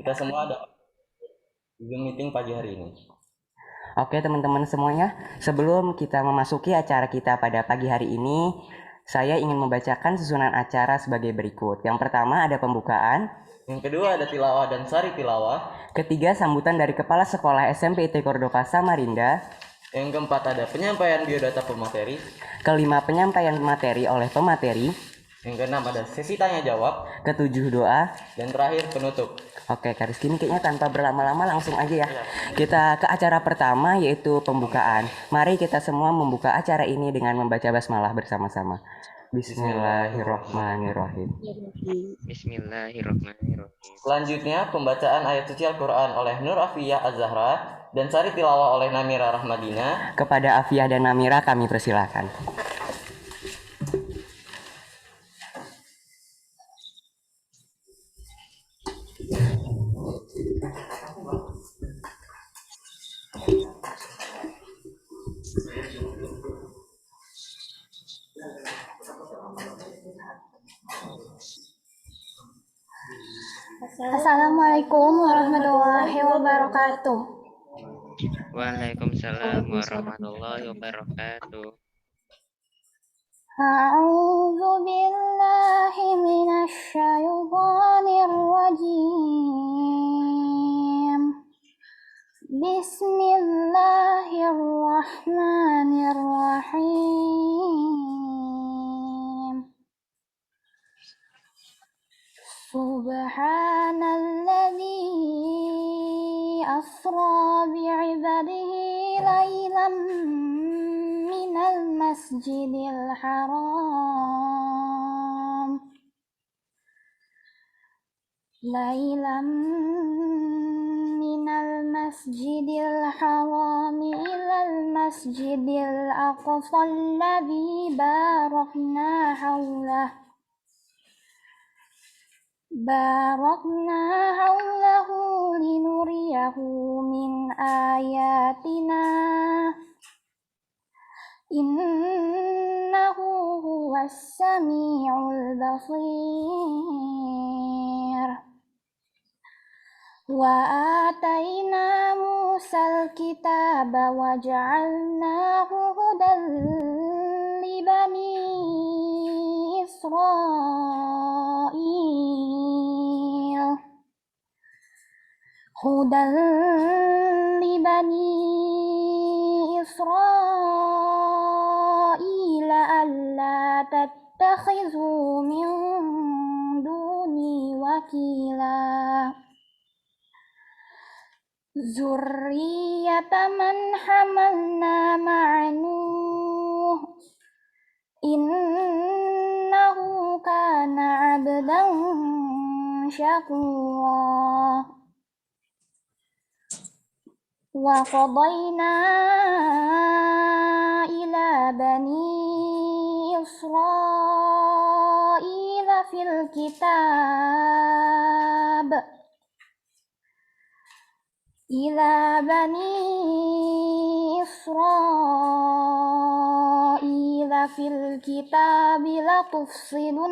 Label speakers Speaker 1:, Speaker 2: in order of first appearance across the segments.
Speaker 1: kita semua ada Zoom meeting pagi hari ini.
Speaker 2: Oke teman-teman semuanya, sebelum kita memasuki acara kita pada pagi hari ini, saya ingin membacakan susunan acara sebagai berikut. Yang pertama ada pembukaan.
Speaker 1: Yang kedua ada tilawah dan sari tilawah.
Speaker 2: Ketiga sambutan dari Kepala Sekolah SMP IT Cordova Samarinda.
Speaker 1: Yang keempat ada penyampaian biodata pemateri.
Speaker 2: Kelima penyampaian materi oleh pemateri.
Speaker 1: Yang keenam ada sesi tanya jawab.
Speaker 2: Ketujuh doa.
Speaker 1: Dan terakhir penutup.
Speaker 2: Oke Kak Rizky, ini kayaknya tanpa berlama-lama langsung aja ya. Kita ke acara pertama yaitu pembukaan. Mari kita semua membuka acara ini dengan membaca basmalah bersama-sama. Bismillahirrahmanirrahim.
Speaker 3: Bismillahirrahmanirrahim.
Speaker 1: Selanjutnya pembacaan ayat suci Al-Quran oleh Nur Afiyah Az-Zahra dan sari tilawah oleh Namira Rahmadina.
Speaker 2: Kepada Afiyah dan Namira kami persilakan.
Speaker 4: Assalamualaikum warahmatullahi wabarakatuh.
Speaker 3: Waalaikumsalam warahmatullahi wabarakatuh.
Speaker 4: A'udzu billahi minasy syaithanir rajim. Bismillahirrahmanirrahim. Subhanalladzi asra bi'ibadihi laylan minal masjidil haram ilal masjidil aqsa alladzi barakna hawlahu linuriyahu min ayatina innahu huwas sami'ul basir. Wa ataina Musal kitaba wa ja'alnahu hudan li bani Israil. Hudan li bani Israil alla tattakhizu min duni wakila. Zurriyata man hamalna ma'a Nuh innahu kana 'abdan syakura. Wa qadayna ila bani Israila fil kitab إلى بني إسرائيل في الكتاب لتفسدن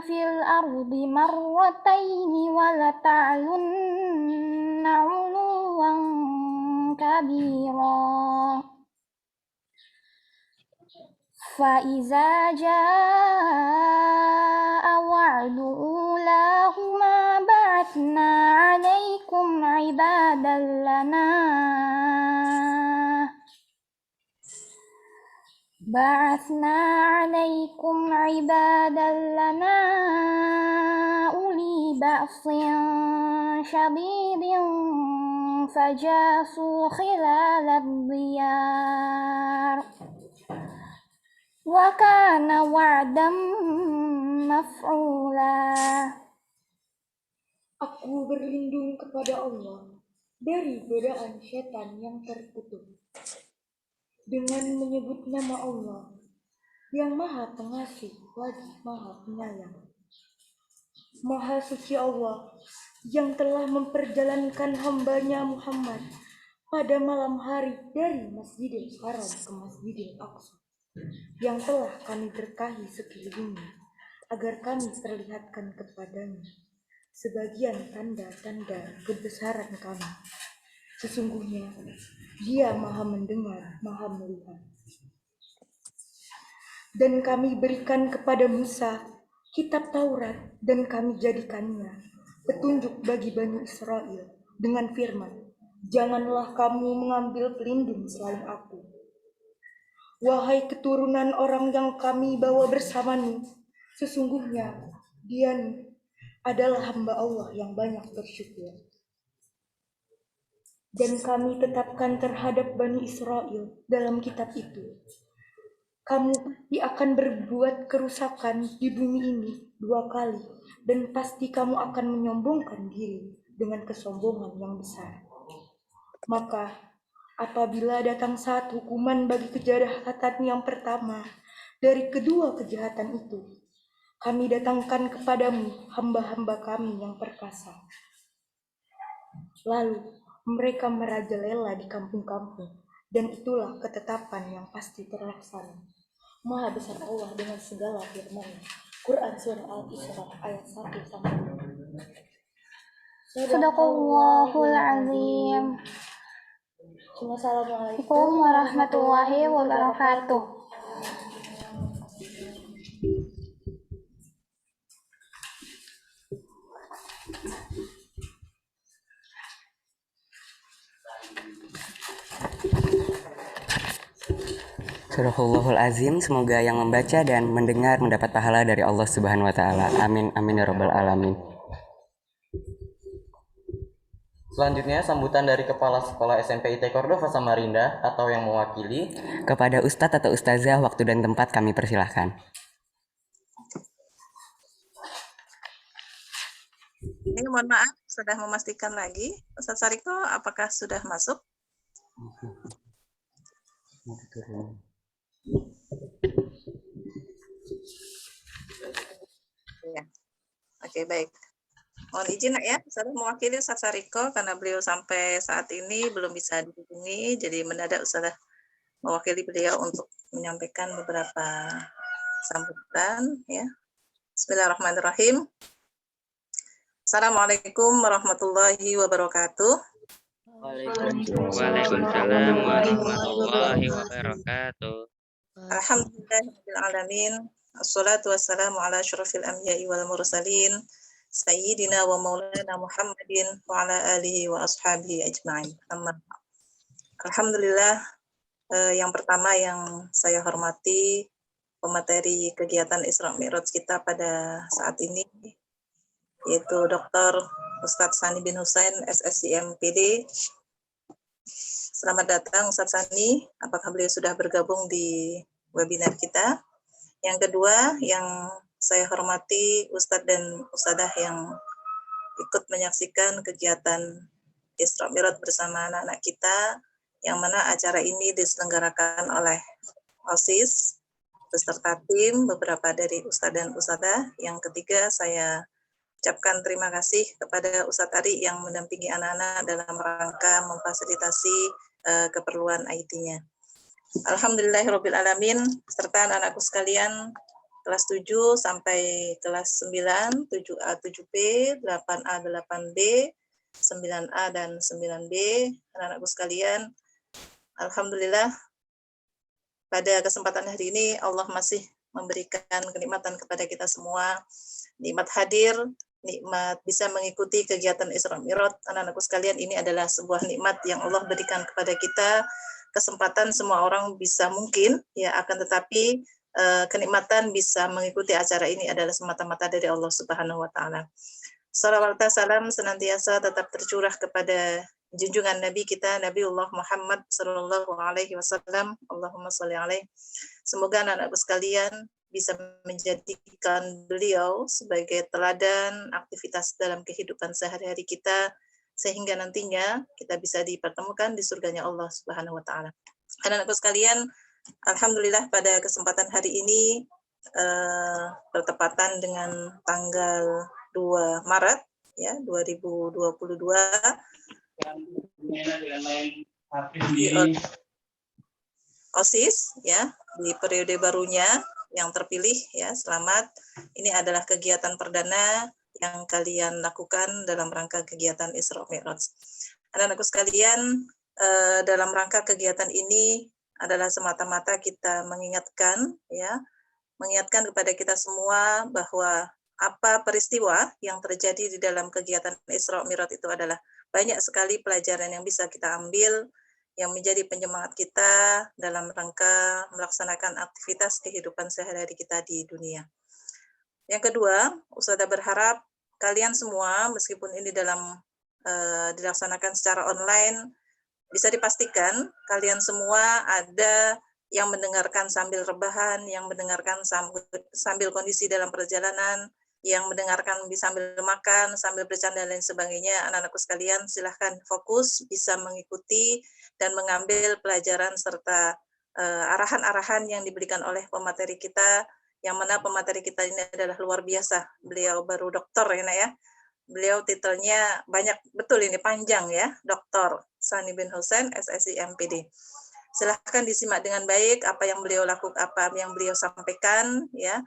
Speaker 4: في الأرض مرتين ولتعلن علوا كبيرا. فإذا جاء وعد أولاهما بعثنا عليكم عبادا لنا أولي بأس شديد فجاسوا خلال الديار wa kana wa'dan maf'ula.
Speaker 5: Aku berlindung kepada Allah dari godaan setan yang terkutuk dengan menyebut nama Allah yang Maha Pengasih lagi Maha Penyayang. Maha suci Allah yang telah memperjalankan hambanya Muhammad pada malam hari dari Masjidil Haram ke Masjidil Aqsa yang telah kami berkahi sekelilingnya, agar kami perlihatkan kepadanya sebagian tanda-tanda kebesaran kami. Sesungguhnya Dia Maha Mendengar, Maha Melihat. Dan kami berikan kepada Musa kitab Taurat, dan kami jadikannya petunjuk bagi Bani Israel dengan firman, "Janganlah kamu mengambil pelindung selain aku. Wahai keturunan orang yang kami bawa bersamamu, sesungguhnya Dia adalah hamba Allah yang banyak bersyukur." Dan kami tetapkan terhadap Bani Israel dalam kitab itu, kamu pasti akan berbuat kerusakan di bumi ini 2 kali, dan pasti kamu akan menyombongkan diri dengan kesombongan yang besar. Maka apabila datang saat hukuman bagi kejahatan yang pertama dari kedua kejahatan itu, kami datangkan kepadamu hamba-hamba kami yang perkasa. Lalu mereka merajalela di kampung-kampung, dan itulah ketetapan yang pasti terlaksana. Maha besar Allah dengan segala firman-Nya. Quran Surah Al-Isra ayat 1-5.
Speaker 4: Sadaqallahul azim.
Speaker 5: Assalamualaikum
Speaker 4: Warahmatullahi wabarakatuh.
Speaker 2: Surahul Azim, semoga yang membaca dan mendengar mendapat pahala dari Allah Subhanahu wa taala. Amin amin ya rabbal alamin.
Speaker 1: Selanjutnya sambutan dari Kepala Sekolah SMP IT Cordova Samarinda atau yang mewakili.
Speaker 2: Kepada ustadz atau ustazah, waktu dan tempat kami persilahkan.
Speaker 6: Ini mohon maaf, sudah memastikan lagi. Ustaz Sariko, apakah sudah masuk? Ya. Oke, baik. Mohon izin ya, saya mewakili Ustaz Sariko karena beliau sampai saat ini belum bisa dihubungi, jadi mendadak Ustaz mewakili beliau untuk menyampaikan beberapa sambutan. Ya. Bismillahirrahmanirrahim. Assalamualaikum warahmatullahi wabarakatuh.
Speaker 3: Waalaikumsalam warahmatullahi wabarakatuh.
Speaker 6: Alhamdulillahirrahmanirrahim. Assalatu wassalamu ala asyrafil anbiya'i wal mursalin Sayyidina wa maulana Muhammadin wa ala alihi wa ashabihi ajma'in. Alhamdulillah, yang pertama yang saya hormati pemateri kegiatan Isra Mi'raj kita pada saat ini, yaitu Dr. Ustadz Sani bin Husain, SSIM PD. Selamat datang Ustadz Sani, apakah beliau sudah bergabung di webinar kita? Yang kedua, yang saya hormati Ustadz dan Ustadzah yang ikut menyaksikan kegiatan Isra Mi'raj bersama anak-anak kita, yang mana acara ini diselenggarakan oleh OSIS beserta tim, beberapa dari Ustadz dan Ustadzah. Yang ketiga, saya ucapkan terima kasih kepada Ustadz Ari yang mendampingi anak-anak dalam rangka memfasilitasi keperluan IT-nya. Alhamdulillahirrahmanirrahim, serta anak-anakku sekalian, kelas 7 sampai kelas 9, 7A, 7B, 8A, 8B, 9A, dan 9B, anak-anakku sekalian, alhamdulillah, pada kesempatan hari ini Allah masih memberikan kenikmatan kepada kita semua, nikmat hadir, nikmat bisa mengikuti kegiatan Isra Mi'raj. Anak-anakku sekalian, ini adalah sebuah nikmat yang Allah berikan kepada kita, kesempatan semua orang bisa mungkin, ya, akan tetapi kenikmatan bisa mengikuti acara ini adalah semata-mata dari Allah Subhanahu wa taala. Salawat dan salam senantiasa tetap tercurah kepada junjungan Nabi kita, Nabiullah Muhammad sallallahu alaihi wasallam. Allahumma shalli alaihi. Semoga anak-anakku sekalian bisa menjadikan beliau sebagai teladan aktivitas dalam kehidupan sehari-hari kita, sehingga nantinya kita bisa dipertemukan di surganya Allah Subhanahu wa taala. Anak-anakku sekalian, alhamdulillah pada kesempatan hari ini bertepatan dengan tanggal 2 Maret ya 2022 di OSIS ya, di periode barunya yang terpilih ya. Selamat. Ini adalah kegiatan perdana yang kalian lakukan dalam rangka kegiatan Isra Mi'raj. Anak-anakku sekalian, dalam rangka kegiatan ini adalah semata-mata kita mengingatkan kepada kita semua bahwa apa peristiwa yang terjadi di dalam kegiatan Isra Mi'raj itu adalah banyak sekali pelajaran yang bisa kita ambil yang menjadi penyemangat kita dalam rangka melaksanakan aktivitas kehidupan sehari-hari kita di dunia. Yang kedua, Ustazah berharap kalian semua meskipun ini dilaksanakan secara online, bisa dipastikan kalian semua ada yang mendengarkan sambil rebahan, yang mendengarkan sambil kondisi dalam perjalanan, yang mendengarkan sambil makan, sambil bercanda dan lain sebagainya. Anak-anakku sekalian silahkan fokus, bisa mengikuti dan mengambil pelajaran serta arahan-arahan yang diberikan oleh pemateri kita, yang mana pemateri kita ini adalah luar biasa. Beliau baru doktor ya. Beliau titelnya banyak betul, ini panjang ya, Dr. Sani bin Hussein, SSI MPD. Silahkan disimak dengan baik apa yang beliau lakukan, apa yang beliau sampaikan ya.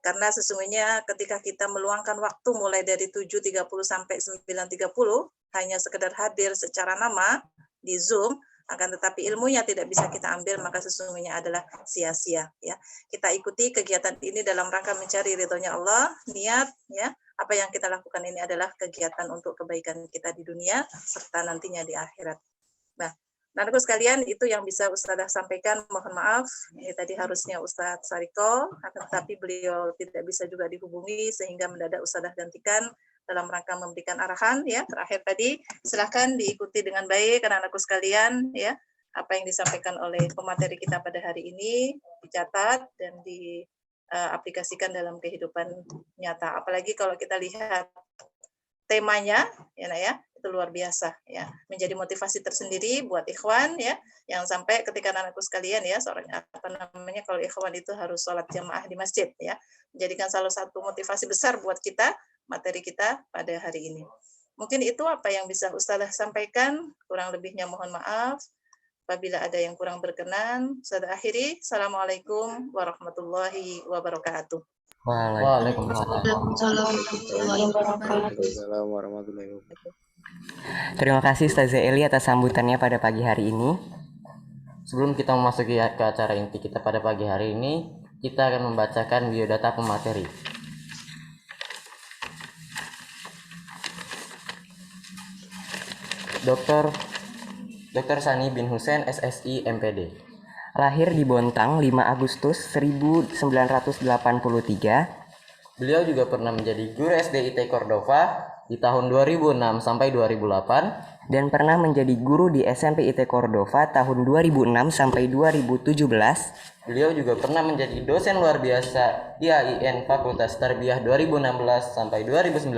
Speaker 6: Karena sesungguhnya ketika kita meluangkan waktu mulai dari 7.30 sampai 9.30 hanya sekedar hadir secara nama di Zoom, akan tetapi ilmunya tidak bisa kita ambil, maka sesungguhnya adalah sia-sia ya. Kita ikuti kegiatan ini dalam rangka mencari ridhonya Allah, niat ya. Apa yang kita lakukan ini adalah kegiatan untuk kebaikan kita di dunia serta nantinya di akhirat. Nah, anakku sekalian, itu yang bisa Ustazah sampaikan. Mohon maaf, ini tadi harusnya Ustadz Sariko, akan tetapi beliau tidak bisa juga dihubungi sehingga mendadak Ustazah gantikan dalam rangka memberikan arahan ya. Terakhir tadi, silahkan diikuti dengan baik anak-anakku sekalian ya. Apa yang disampaikan oleh pemateri kita pada hari ini dicatat dan diaplikasikan dalam kehidupan nyata. Apalagi kalau kita lihat temanya ya, itu luar biasa ya, menjadi motivasi tersendiri buat ikhwan ya, yang sampai ketika anakku sekalian ya, seorang kalau ikhwan itu harus sholat jamaah di masjid ya, menjadikan salah satu motivasi besar buat kita materi kita pada hari ini. Mungkin itu apa yang bisa Ustazah sampaikan, kurang lebihnya mohon maaf. Apabila ada yang kurang berkenan, Ustazah akhiri. Assalamualaikum warahmatullahi wabarakatuh.
Speaker 1: Waalaikumsalam.
Speaker 7: Waalaikumsalam warahmatullahi wabarakatuh.
Speaker 2: Terima kasih Ustazah Eli atas sambutannya pada pagi hari ini.
Speaker 1: Sebelum kita memasuki ke acara inti kita pada pagi hari ini, kita akan membacakan biodata pemateri. Dr. Sani bin Hussein, SSI MPD.
Speaker 2: Lahir di Bontang 5 Agustus 1983.
Speaker 1: Beliau juga pernah menjadi guru SDIT Cordova di tahun 2006 sampai 2008
Speaker 2: dan pernah menjadi guru di SMP IT Cordova tahun 2006 sampai 2017.
Speaker 1: Beliau juga pernah menjadi dosen luar biasa di AIN Fakultas Tarbiyah 2016 sampai 2019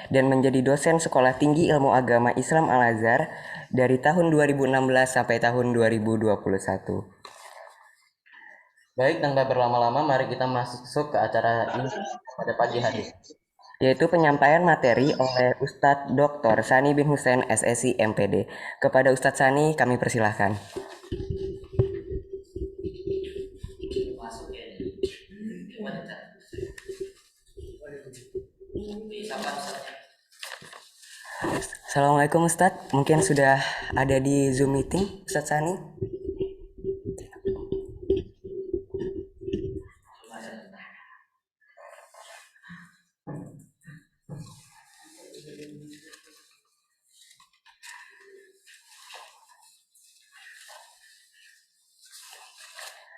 Speaker 2: dan menjadi dosen Sekolah Tinggi Ilmu Agama Islam Al-Azhar dari tahun 2016 sampai tahun 2021.
Speaker 1: Baik, tanpa berlama-lama mari kita masuk ke acara ini pada pagi hari,
Speaker 2: yaitu penyampaian materi oleh Ustadz Dr. Sani bin Hussein, SSI MPD. Kepada Ustadz Sani kami persilahkan. Assalamualaikum Ustadz, mungkin sudah ada di Zoom meeting Ustadz Sani?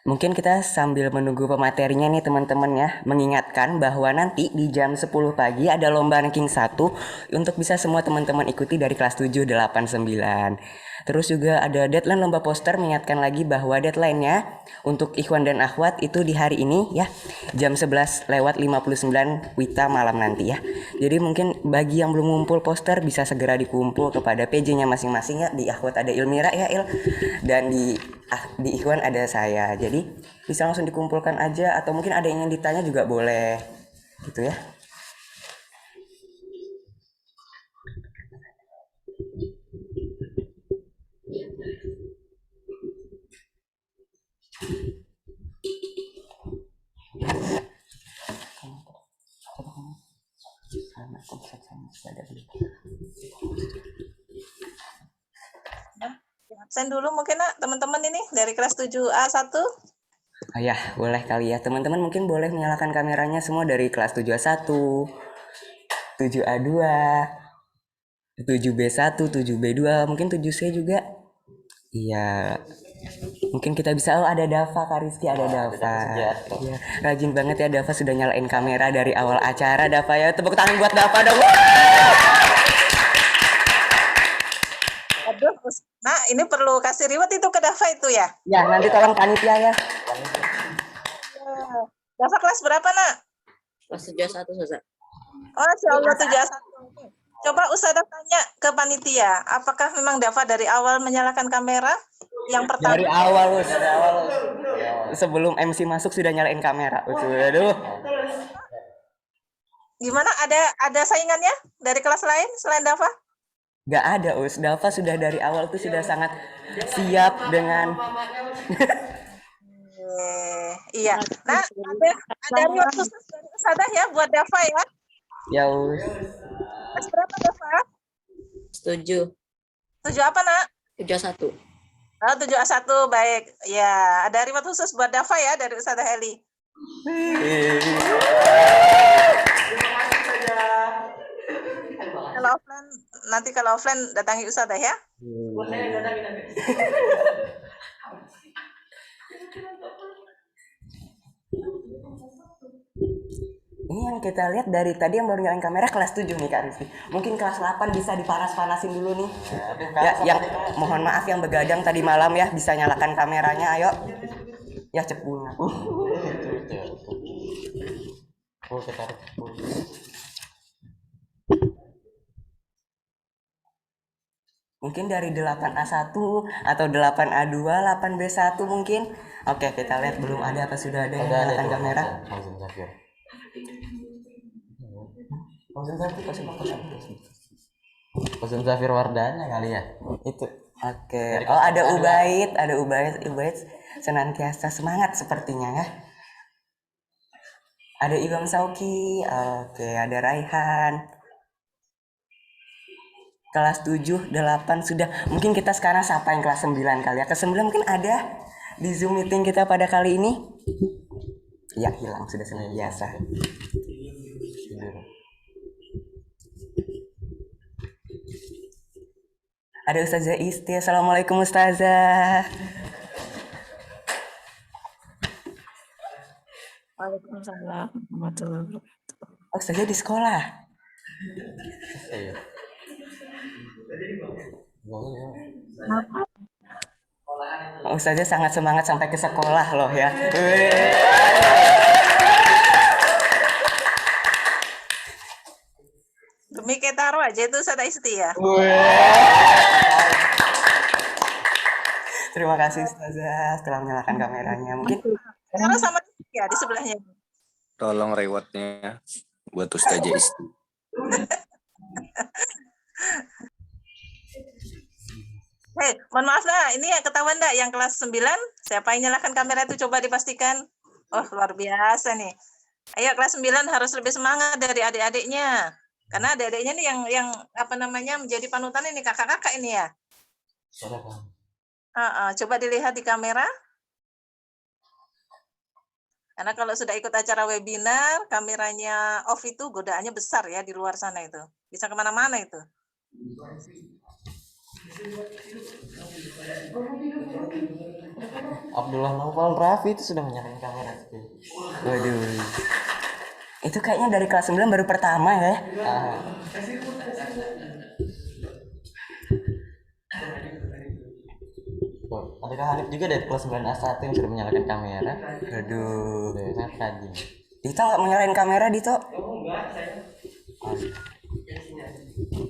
Speaker 2: Mungkin kita sambil menunggu pematerinya nih teman-teman ya, mengingatkan bahwa nanti di jam 10 pagi ada lomba ranking 1 untuk bisa semua teman-teman ikuti dari kelas 7, 8, 9. Terus juga ada deadline lomba poster, mengingatkan lagi bahwa deadline-nya untuk ikhwan dan akhwat itu di hari ini ya, jam 11:59 WITA malam nanti ya. Jadi mungkin bagi yang belum ngumpul poster bisa segera dikumpul kepada PJ-nya masing-masing ya. Di akhwat ada Ilmira ya dan di ikhwan ada saya. Jadi bisa langsung dikumpulkan aja, atau mungkin ada yang ingin ditanya juga boleh gitu ya.
Speaker 6: Absen dulu mungkin nak teman-teman ini dari kelas 7A1.
Speaker 2: Oh ya, boleh kali ya. Teman-teman mungkin boleh menyalakan kameranya semua dari kelas 7A1, 7A2, 7B1, 7B2, mungkin 7C juga. Iya. Mungkin kita bisa, oh ada Dava, Kak Rizky, ada Dava. Iya, rajin banget ya Dava sudah nyalain kamera dari awal acara Dava ya. Tepuk tangan buat Dava dong.
Speaker 6: Aduh, nah ini perlu kasih reward itu ke Dava itu ya.
Speaker 2: Ya, nanti tolong panitia ya.
Speaker 6: Dava kelas berapa nak?
Speaker 8: Kelas 71 Ustazah.
Speaker 6: Oh, Insya Allah 7A1. Coba Ustazah tanya ke panitia, apakah memang Dava dari awal menyalakan kamera? Yang pertama.
Speaker 2: Dari awal, Us. Sebelum MC masuk sudah nyalain kamera. Aduh.
Speaker 6: Gimana? Ada saingannya dari kelas lain selain Dava?
Speaker 2: Gak ada, Us. Dava sudah dari awal tuh sudah sangat siap dengan
Speaker 6: iya. Nah, ada reward khusus dari Ustazah ya buat Dava ya.
Speaker 2: ya, Us.
Speaker 6: Kelas berapa Dava?
Speaker 8: 7.
Speaker 6: 7 apa nak?
Speaker 8: 71.
Speaker 6: Oh, 7A1, baik. Ya, ada reward khusus buat Dava ya dari Ustazah Heli. Kalau offline, nanti kalau offline datangi Ustazah ya.
Speaker 2: Ini yang kita lihat dari tadi yang baru nyalain kamera kelas 7 nih Kak Rizky. Mungkin kelas 8 bisa dipanas-panasin dulu nih. Ya, yang mohon maaf yang begadang tadi malam ya, bisa nyalakan kameranya, ayo. Ya cepunya. Mungkin dari 8A1 atau 8A2, 8B1 mungkin. Oke, kita lihat belum ada apa sudah ada yang nyalakan kamera.
Speaker 1: Fauzan Zafir Wardana kali ya. Itu.
Speaker 2: Oke. Oh, ada Ubaid senantiasa semangat sepertinya ya. Ada Imam Sauki. Oke, ada Raihan. Kelas 7, 8 sudah. Mungkin kita sekarang sapa yang kelas 9 kali ya. Kelas 9 mungkin ada di Zoom meeting kita pada kali ini. Ya, hilang sudah seperti biasa. Ada Ustazah Isti. Assalamualaikum Ustazah.
Speaker 8: Waalaikumsalam warahmatullahi wabarakatuh.
Speaker 2: Oh, Ustazah di sekolah. Oh, Ustazah sangat semangat sampai ke sekolah loh ya.
Speaker 6: Demi taruh aja itu Ustazah Isti ya.
Speaker 2: Terima kasih Ustazah telah menyalakan kameranya. Mungkin
Speaker 6: Taruh sama ya di sebelahnya.
Speaker 7: Tolong rewardnya buat Ustazah Isti.
Speaker 6: Hei, mohon maaf nah, ini ya ketahuan enggak yang kelas 9? Siapa yang nyalakan kamera itu coba dipastikan. Oh, luar biasa nih. Ayo kelas 9 harus lebih semangat dari adik-adiknya. Karena adik-adiknya nih yang apa namanya menjadi panutan ini kakak-kakak ini ya. Coba dilihat di kamera. Karena kalau sudah ikut acara webinar, kameranya off itu godaannya besar ya di luar sana itu. Bisa kemana-mana itu.
Speaker 1: Abdullah Naufal Rafi itu sudah menyalakan kamera.
Speaker 2: waduh. Itu kayaknya dari kelas 9 baru pertama ya.
Speaker 1: Adakah Hanif juga dari kelas 9A1 yang sudah menyalakan kamera?
Speaker 2: Aduh.
Speaker 1: Sangat rajin.
Speaker 2: Dito nggak mau nyalain kamera Dito?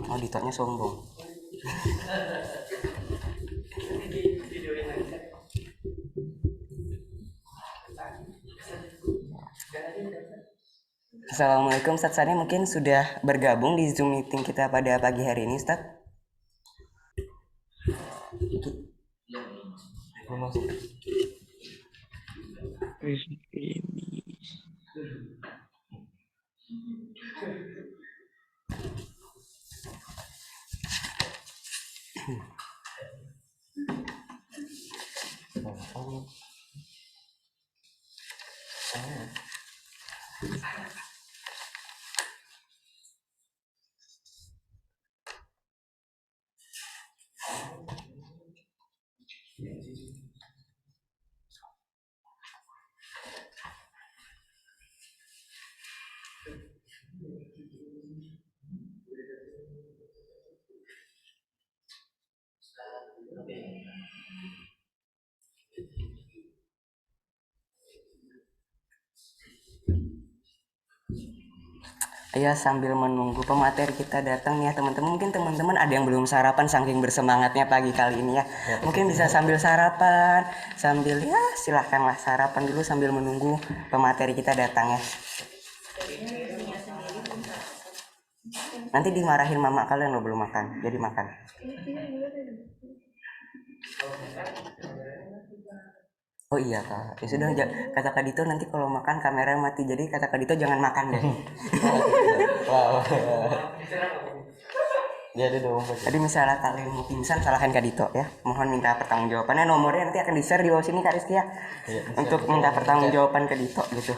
Speaker 2: Oh, Ditonya sombong. Assalamualaikum Ustaz Sani, mungkin sudah bergabung di Zoom meeting kita pada pagi hari ini Ustaz. Ya, sambil menunggu pemateri kita datang ya teman-teman, mungkin teman-teman ada yang belum sarapan saking bersemangatnya pagi kali ini ya, mungkin bisa sambil sarapan, sambil ya silahkanlah sarapan dulu sambil menunggu pemateri kita datang ya. Nanti dimarahin mama kalian lo belum makan, jadi makan. Oh iya kak, ya sudah kata Kak Dito nanti kalau makan kamera mati, jadi kata Kak Dito jangan makan deh.
Speaker 1: Wow. Jadi dong.
Speaker 2: Jadi misalnya kalian mau pingsan salahkan Kak Dito ya, mohon minta pertanggungjawabannya, nomornya nanti akan di share di bawah sini Kak Rizky ya, untuk minta pertanggungjawaban Kak Dito gitu.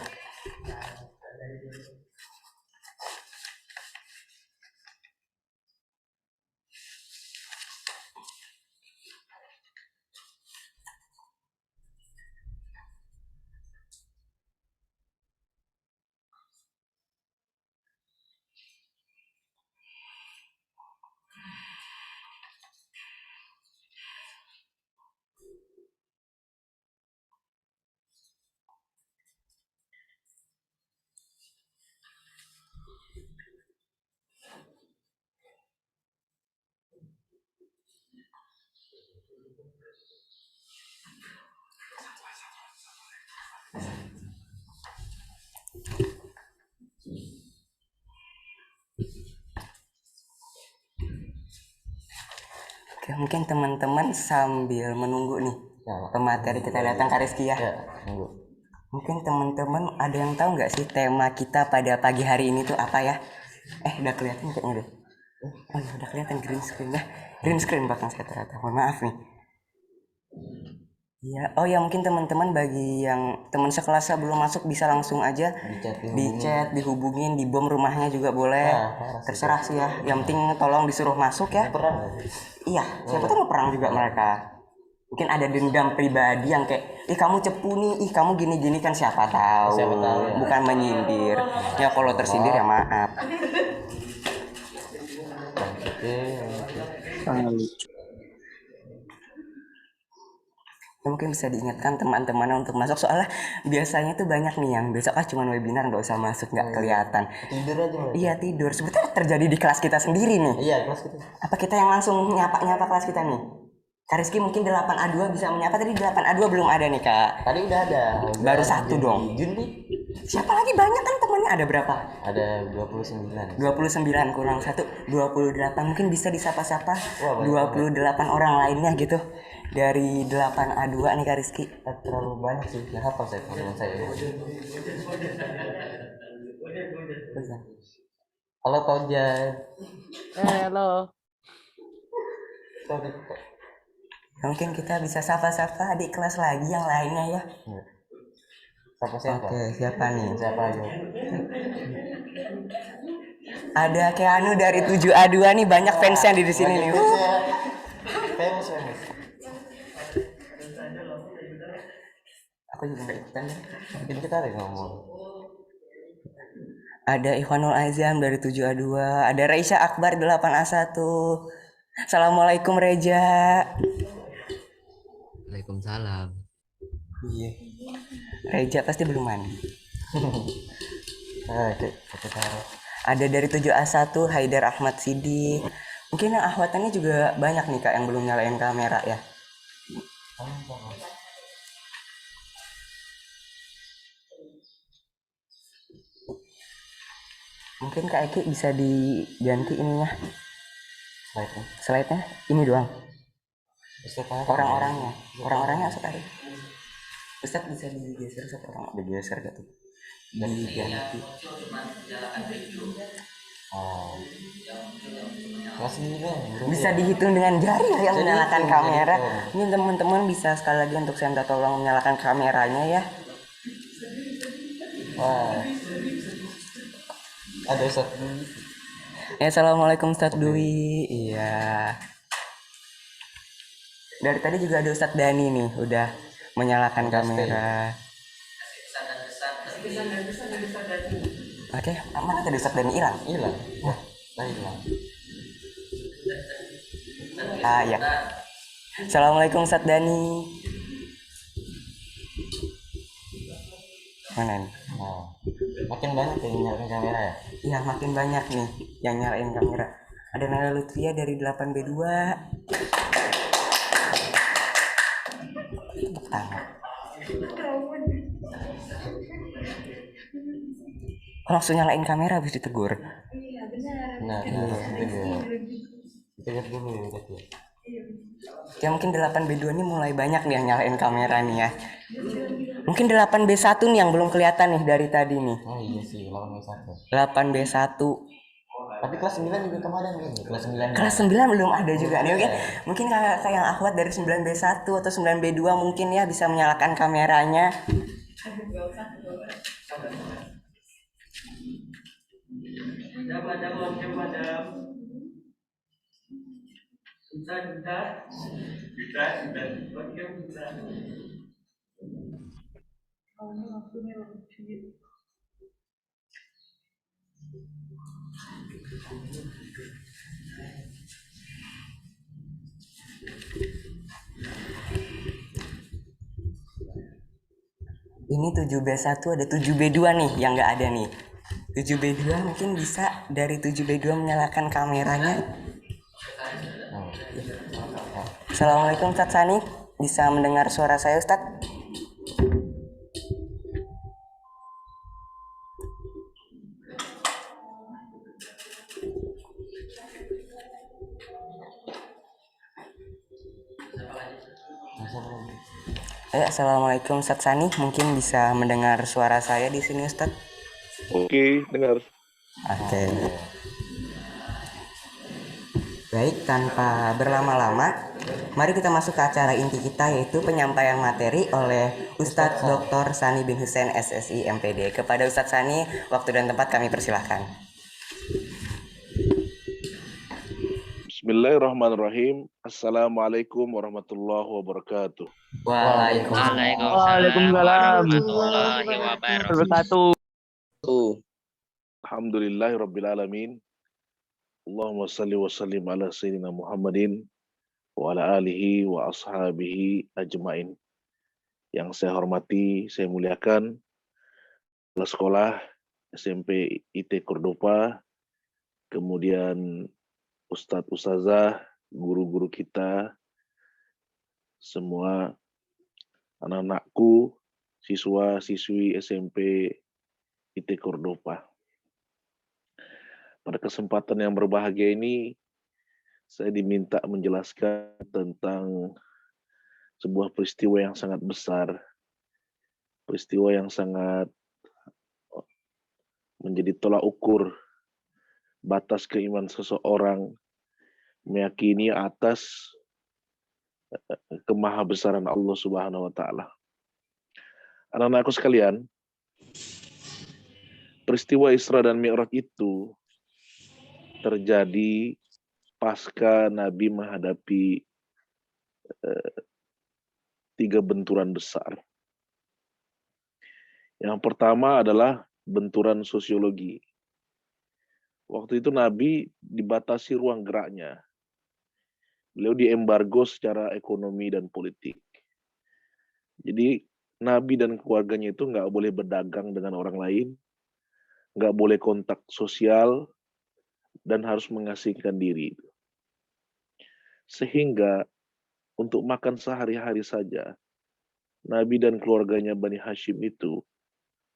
Speaker 2: Oke, mungkin teman-teman sambil menunggu nih pemateri kita datang Kak Rizky ya.
Speaker 1: Tunggu.
Speaker 2: Mungkin teman-teman ada yang tahu nggak sih tema kita pada pagi hari ini tuh apa ya? Udah kelihatan kayaknya deh. Oh ya udah kelihatan green screen dah. Green screen belakang saya ternyata. Mohon maaf nih. Ya, oh ya mungkin teman-teman bagi yang teman sekelasnya belum masuk bisa langsung aja di chat, dihubungin, di bom rumahnya juga boleh. Terserah sih ya. Yang penting tolong disuruh masuk ya. Iya, siapa tahu mau perang juga mereka. Mungkin ada dendam pribadi yang kayak, kamu cepu nih, kamu gini-gini kan siapa tahu.
Speaker 1: Ya.
Speaker 2: Bukan menyindir. Ya kalau tersindir ya maaf. Ya, mungkin bisa diingatkan teman-teman untuk masuk, soalnya biasanya tuh banyak nih yang besok cuma webinar nggak usah masuk, nggak kelihatan.
Speaker 1: Tidur aja.
Speaker 2: Iya tidur. Sebetulnya terjadi di kelas kita sendiri nih.
Speaker 1: Iya, kelas kita.
Speaker 2: Apa kita yang langsung nyapa kelas kita nih? Kak Rizky mungkin 8A2 bisa menyapa, tadi 8A2 belum ada nih Kak.
Speaker 1: Tadi udah ada.
Speaker 2: Baru satu dong.
Speaker 1: Jun nih.
Speaker 2: Siapa lagi, banyak kan temennya, ada berapa?
Speaker 1: Ada 29.
Speaker 2: 29 kurang 1, 28. Mungkin bisa disapa-sapa.
Speaker 1: Wah,
Speaker 2: 28 orang lainnya gitu. Dari 8A2 nih Kak Rizky.
Speaker 1: Terlalu banyak sih. Nggak hafal saya kalau saya. Halo Fauzan.
Speaker 9: Halo.
Speaker 2: Mungkin kita bisa sapa-sapa adik kelas lagi yang lainnya ya.
Speaker 1: Siapa?
Speaker 2: Oke, siapa nih?
Speaker 1: Siapa aja?
Speaker 2: Ada Keanu dari 7A2 nih, banyak fansnya di sini nih.
Speaker 1: Fans.
Speaker 2: Aku juga nggak ikutan deh.
Speaker 1: Ini kita ada ngomong.
Speaker 2: Ada Ikhwanul Azam dari 7A2, ada Raisya Akbar 8A1. Assalamualaikum Reja.
Speaker 10: Waalaikumsalam.
Speaker 2: Iya. Reja pasti belum mandi. Ada dari 7A1 Haidar Ahmad Sidik. Mungkin yang ahwatannya juga banyak nih Kak yang belum nyalain kamera ya. Mungkin Kak Eki bisa diganti ininya. Slide-nya ini doang. Orang-orangnya Ustaz tadi. Ustaz bisa digeser satu orang, digeser gitu. Dan diganti. Bisa dihitung dengan jari yang menyalakan kamera. Ini teman-teman bisa sekali lagi untuk saya minta tolong menyalakan kameranya ya.
Speaker 1: Wah, ada Ustaz.
Speaker 2: Assalamualaikum Ustadz Dwi. Iya. Dari tadi juga ada Ustadz Dani nih, udah menyalakan kamera. Oke, mana tadi Ustadz Dani hilang?
Speaker 1: Hilang. Wah, hilang.
Speaker 2: Ah ya. Assalamualaikum Ustadz Dani. Mana nih?
Speaker 1: Nah, makin banyak yang nyalain kamera ya.
Speaker 2: Iya, makin banyak nih yang nyalain kamera. Ada Nala Lutfia dari 8B2. Tepuk tangan. Langsung nyalain kamera habis ditegur.
Speaker 1: Nah, kita lihat dulu ya tadi.
Speaker 2: Ya mungkin 8B2 ini mulai banyak nih yang nyalain kamera nih ya. Mungkin 8B1 nih yang belum kelihatan nih dari tadi nih.
Speaker 1: Oh iya sih, 8B1.
Speaker 2: 8B1.
Speaker 1: Tapi kelas 9 juga kemarin nih, kelas 9.
Speaker 2: Kelas 9 belum ada juga nih. Mungkin kakak yang akhwat dari 9B1 atau 9B2 mungkin ya bisa menyalakan kameranya. Ini 7B1 ada 7B2 nih yang nggak ada nih. 7B2 mungkin bisa dari 7B2 menyalakan kameranya. Assalamualaikum Ustadz Sani, bisa mendengar suara saya Ustadz? Assalamualaikum Ustadz Sani, mungkin bisa mendengar suara saya di sini Ustadz?
Speaker 10: Oke, dengar.
Speaker 2: Oke. Baik, tanpa berlama-lama, mari kita masuk ke acara inti kita, yaitu penyampaian materi oleh Ustadz Dr. Sani bin Hussein SSI MPD. Kepada Ustadz Sani, waktu dan tempat kami persilahkan.
Speaker 10: Bismillahirrahmanirrahim. Assalamualaikum warahmatullahi wabarakatuh.
Speaker 3: Waalaikumsalam warahmatullahi wabarakatuh.
Speaker 10: Alhamdulillahirrabbilalamin. Allahumma salli wa sallim ala sayyidina Muhammadin wa ala alihi wa ashabihi ajmain. Yang saya hormati, saya muliakan kepala sekolah SMP IT Cordoba, kemudian Ustadz Ustazah, guru-guru kita, semua anak-anakku, siswa-siswi SMP IT Cordoba. Pada kesempatan yang berbahagia ini, saya diminta menjelaskan tentang sebuah peristiwa yang sangat besar, peristiwa yang sangat menjadi tolak ukur batas keimanan seseorang meyakini atas kemahabesaran Allah Subhanahu wa taala. Anak-anakku sekalian, peristiwa Isra dan Mi'raj itu terjadi pasca Nabi menghadapi 3 benturan besar. Yang pertama adalah benturan sosiologi. Waktu itu Nabi dibatasi ruang geraknya. Beliau diembargo secara ekonomi dan politik. Jadi Nabi dan keluarganya itu nggak boleh berdagang dengan orang lain, nggak boleh kontak sosial, dan harus mengasingkan diri. Sehingga untuk makan sehari-hari saja, Nabi dan keluarganya Bani Hashim itu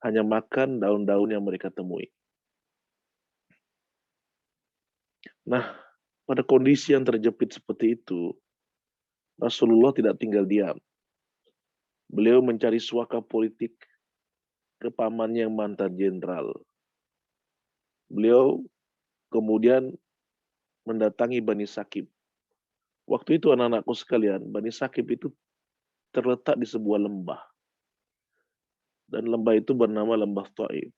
Speaker 10: hanya makan daun-daun yang mereka temui. Nah, pada kondisi yang terjepit seperti itu, Rasulullah tidak tinggal diam. Beliau mencari suaka politik ke pamannya yang mantan jenderal. Beliau kemudian mendatangi Bani Sakib. Waktu itu anak-anakku sekalian, Bani Sakib itu terletak di sebuah lembah. dan lembah itu bernama Lembah Thaif.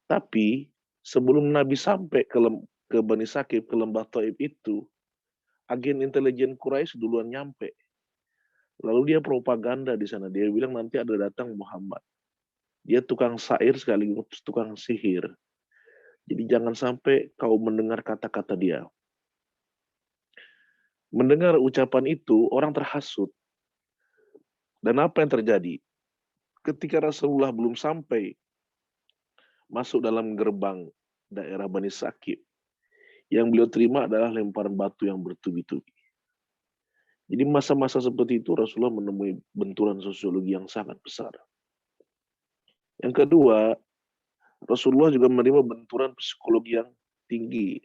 Speaker 10: Tapi sebelum Nabi sampai ke Bani Saqif, ke Lembah Thaif itu, agen intelijen Quraisy duluan nyampe. Lalu dia propaganda di sana. Dia bilang nanti ada datang Muhammad. Dia tukang syair sekaligus tukang sihir. Jadi jangan sampai kau mendengar kata-kata dia. Mendengar ucapan itu, orang terhasut. Dan apa yang terjadi? Ketika Rasulullah belum sampai masuk dalam gerbang daerah Bani Saqif, yang beliau terima adalah lemparan batu yang bertubi-tubi. Jadi masa-masa seperti itu Rasulullah menemui benturan sosiologi yang sangat besar. Yang kedua, Rasulullah juga menerima benturan psikologi yang tinggi.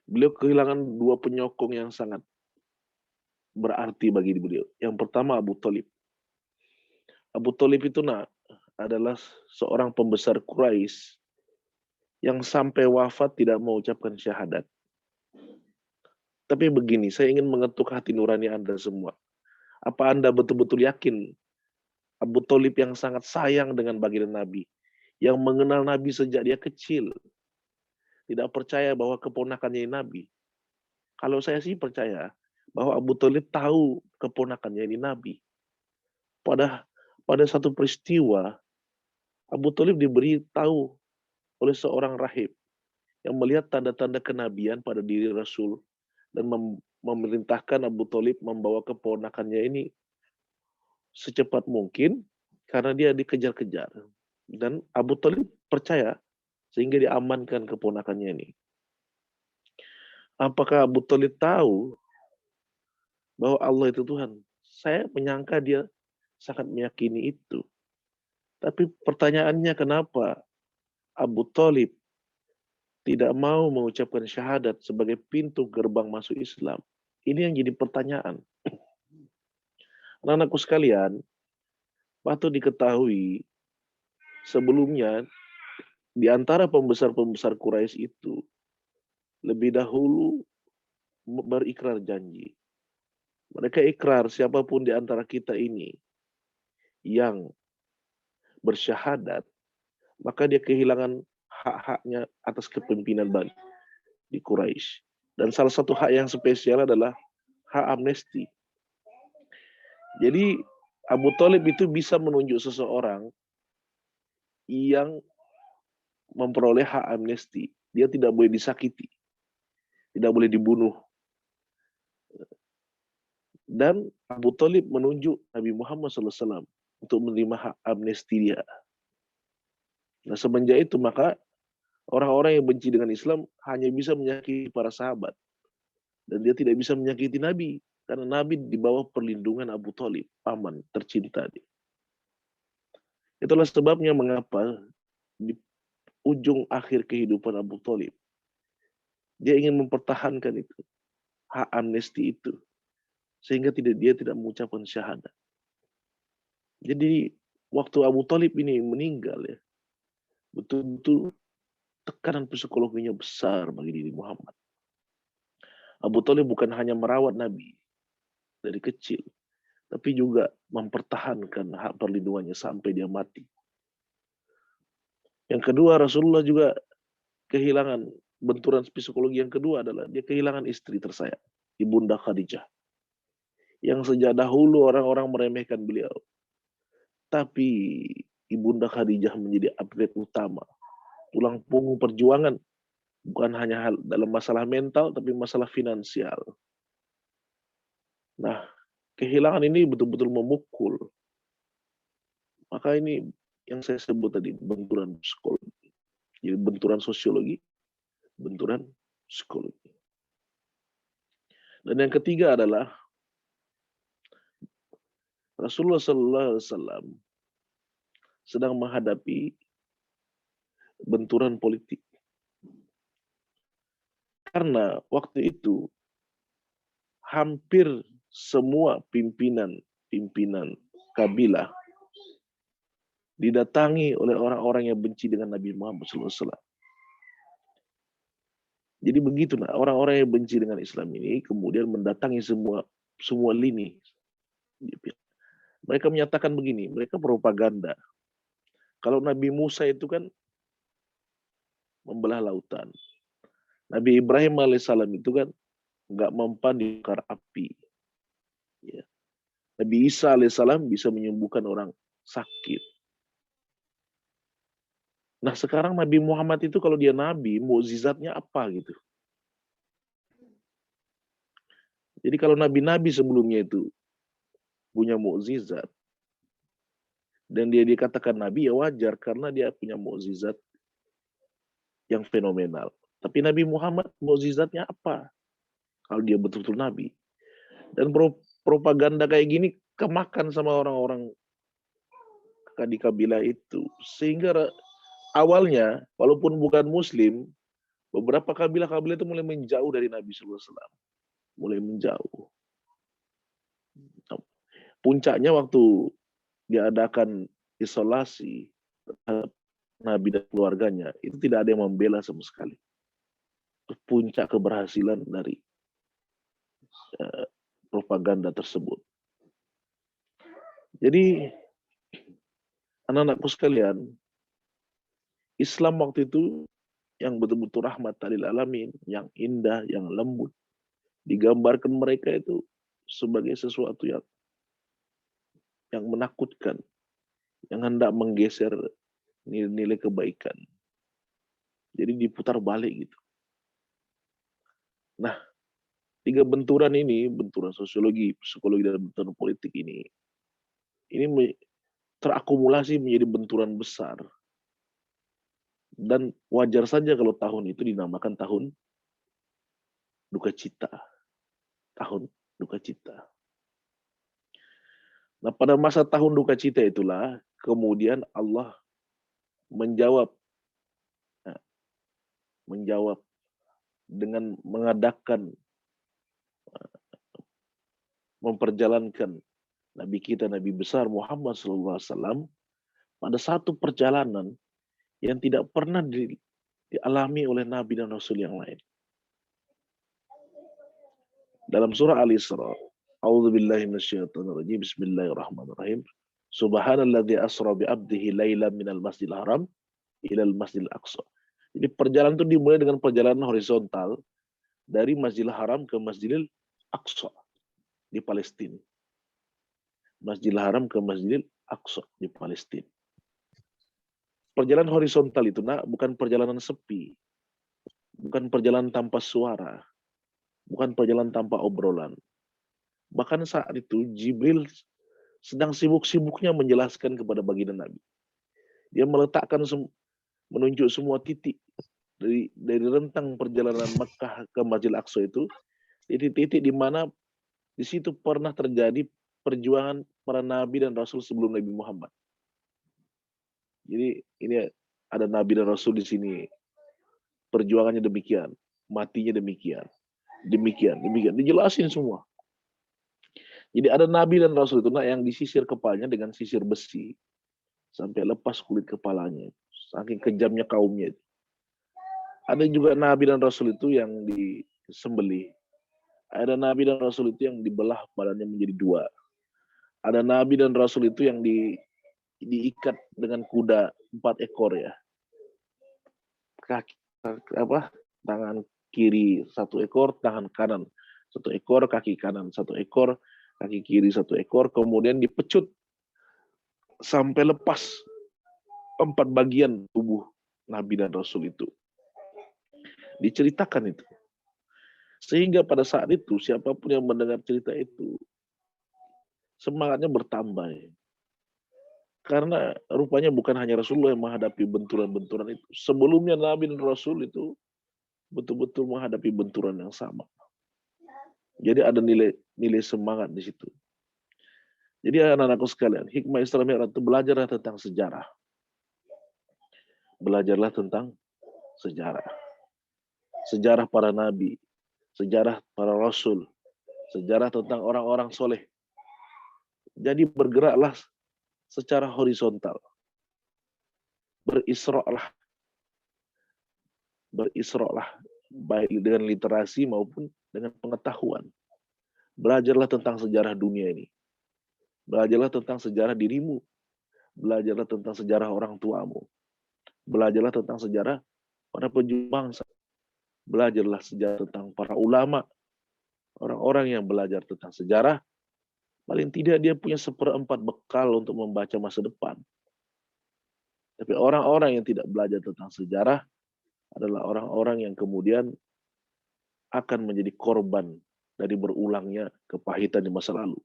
Speaker 10: Beliau kehilangan dua penyokong yang sangat berarti bagi beliau. Yang pertama Abu Thalib. Abu Thalib itu adalah seorang pembesar Quraisy yang sampai wafat tidak mengucapkan syahadat. Tapi begini, saya ingin mengetuk hati nurani Anda semua. Apa Anda betul-betul yakin Abu Thalib yang sangat sayang dengan baginda Nabi, yang mengenal Nabi sejak dia kecil, tidak percaya bahwa keponakannya ini Nabi? Kalau saya sih percaya bahwa Abu Thalib tahu keponakannya ini Nabi. Pada satu peristiwa, Abu Thalib diberi tahu oleh seorang rahib yang melihat tanda-tanda kenabian pada diri Rasul dan memerintahkan Abu Thalib membawa keponakannya ini secepat mungkin karena dia dikejar-kejar. Dan Abu Thalib percaya sehingga diamankan keponakannya ini. Apakah Abu Thalib tahu bahwa Allah itu Tuhan? Saya menyangka dia sangat meyakini itu. Tapi pertanyaannya kenapa Abu Thalib tidak mau mengucapkan syahadat sebagai pintu gerbang masuk Islam? Ini yang jadi pertanyaan. Anak-anakku sekalian, patut diketahui sebelumnya di antara pembesar-pembesar Quraisy itu lebih dahulu berikrar janji. Mereka ikrar siapapun di antara kita ini yang bersyahadat, maka dia kehilangan hak-haknya atas kepemimpinan di Quraisy. Dan salah satu hak yang spesial adalah hak amnesti. Jadi Abu Thalib itu bisa menunjuk seseorang yang memperoleh hak amnesti. Dia tidak boleh disakiti, tidak boleh dibunuh. Dan Abu Thalib menunjuk Nabi Muhammad SAW untuk menerima hak amnesti dia. Nah, semenjak itu maka orang-orang yang benci dengan Islam hanya bisa menyakiti para sahabat. Dan dia tidak bisa menyakiti Nabi. Karena Nabi di bawah perlindungan Abu Thalib, paman tercinta dia. Itulah sebabnya mengapa di ujung akhir kehidupan Abu Thalib, dia ingin mempertahankan itu, hak amnesti itu. Sehingga dia tidak mengucapkan syahadat. Jadi waktu Abu Thalib ini meninggal ya, betul-betul tekanan psikologinya besar bagi diri Muhammad. Abu Thalib bukan hanya merawat Nabi dari kecil, tapi juga mempertahankan hak perlindungannya sampai dia mati. Yang kedua, Rasulullah juga kehilangan benturan psikologi yang kedua adalah dia kehilangan istri tersayang, Ibunda Khadijah. Yang sejak dahulu orang-orang meremehkan beliau. Tapi Ibunda Khadijah menjadi atlet utama, tulang punggung perjuangan, bukan hanya hal dalam masalah mental, tapi masalah finansial. Nah, kehilangan ini betul-betul memukul. Maka ini yang saya sebut tadi, benturan psikologi. Jadi benturan sosiologi, benturan psikologi. Dan yang ketiga adalah Rasulullah SAW sedang menghadapi benturan politik. Karena waktu itu hampir semua pimpinan kabilah didatangi oleh orang-orang yang benci dengan Nabi Muhammad SAW. Jadi begitu orang-orang yang benci dengan Islam ini kemudian mendatangi semua lini. Mereka menyatakan begini, mereka propaganda. Kalau Nabi Musa itu kan membelah lautan. Nabi Ibrahim alaihissalam itu kan nggak mempan dibakar api. Ya. Nabi Isa alaihissalam bisa menyembuhkan orang sakit. Nah sekarang Nabi Muhammad itu kalau dia Nabi, mukjizatnya apa gitu. Jadi kalau Nabi-Nabi sebelumnya itu punya mukjizat, dan dia dikatakan Nabi, ya wajar karena dia punya mukjizat yang fenomenal. Tapi Nabi Muhammad mukjizatnya apa? Kalau dia betul-betul Nabi. Dan propaganda kayak gini kemakan sama orang-orang di kabilah itu. Sehingga awalnya, walaupun bukan Muslim, beberapa kabilah-kabilah itu mulai menjauh dari Nabi SAW. Mulai menjauh. Puncaknya waktu diadakan isolasi terhadap Nabi dan keluarganya, itu tidak ada yang membela sama sekali. Puncak keberhasilan dari propaganda tersebut. Jadi, anak-anakku sekalian, Islam waktu itu yang betul-betul rahmat lil alamin, yang indah, yang lembut, digambarkan mereka itu sebagai sesuatu yang menakutkan, yang hendak menggeser nilai-nilai kebaikan. Jadi diputar balik gitu. Nah, 3 benturan ini, benturan sosiologi, psikologi, dan benturan politik ini terakumulasi menjadi benturan besar. Dan wajar saja kalau tahun itu dinamakan tahun duka cita. Tahun duka cita. Nah, pada masa tahun duka cita itulah kemudian Allah menjawab dengan mengadakan, memperjalankan Nabi kita, Nabi besar Muhammad SAW pada satu perjalanan yang tidak pernah dialami oleh Nabi dan Rasul yang lain. Dalam surah Al-Isra, A'udzubillahi minasyaitonirrajim, Bismillahirrahmanirrahim. Subhanalladzi asra bi 'abdihi lailan minal masjidil haram ilal masjidil aqsa. Jadi perjalanan itu dimulai dengan perjalanan horizontal dari Masjidil Haram ke Masjidil Aqsa di Palestina. Masjidil Haram ke Masjidil Aqsa di Palestina. Perjalanan horizontal itu bukan perjalanan sepi, bukan perjalanan tanpa suara, bukan perjalanan tanpa obrolan. Bahkan saat itu Jibril sedang sibuk-sibuknya menjelaskan kepada baginda Nabi. Dia meletakkan menunjuk semua titik dari rentang perjalanan Mekah ke Masjidil Aqsa itu, titik-titik di mana di situ pernah terjadi perjuangan para nabi dan rasul sebelum Nabi Muhammad. Jadi ini ada nabi dan rasul di sini, perjuangannya demikian, matinya demikian, dijelasin semua. Jadi ada nabi dan rasul itu yang disisir kepalanya dengan sisir besi sampai lepas kulit kepalanya, saking kejamnya kaumnya itu. Ada juga nabi dan rasul itu yang disembelih. Ada nabi dan rasul itu yang dibelah badannya menjadi 2. Ada nabi dan rasul itu yang diikat dengan kuda 4 ekor ya. Tangan kiri 1 ekor, tangan kanan 1 ekor, kaki kanan 1 ekor, kaki kiri 1 ekor, kemudian dipecut sampai lepas 4 bagian tubuh nabi dan rasul itu. Diceritakan itu. Sehingga pada saat itu siapapun yang mendengar cerita itu semangatnya bertambah. Karena rupanya bukan hanya Rasulullah yang menghadapi benturan-benturan itu. Sebelumnya Nabi dan Rasul itu betul-betul menghadapi benturan yang sama. Jadi ada nilai semangat di situ. Jadi anak-anakku sekalian, hikmah Islamiyah itu belajarlah tentang sejarah. Belajarlah tentang sejarah. Sejarah para nabi, sejarah para rasul, sejarah tentang orang-orang soleh. Jadi bergeraklah secara horizontal. Berisra'lah baik dengan literasi maupun dengan pengetahuan. Belajarlah tentang sejarah dunia ini. Belajarlah tentang sejarah dirimu. Belajarlah tentang sejarah orang tuamu. Belajarlah tentang sejarah para pejuang bangsa. Belajarlah sejarah tentang para ulama. Orang-orang yang belajar tentang sejarah, paling tidak dia punya 1/4 bekal untuk membaca masa depan. Tapi orang-orang yang tidak belajar tentang sejarah adalah orang-orang yang kemudian akan menjadi korban dari berulangnya kepahitan di masa lalu.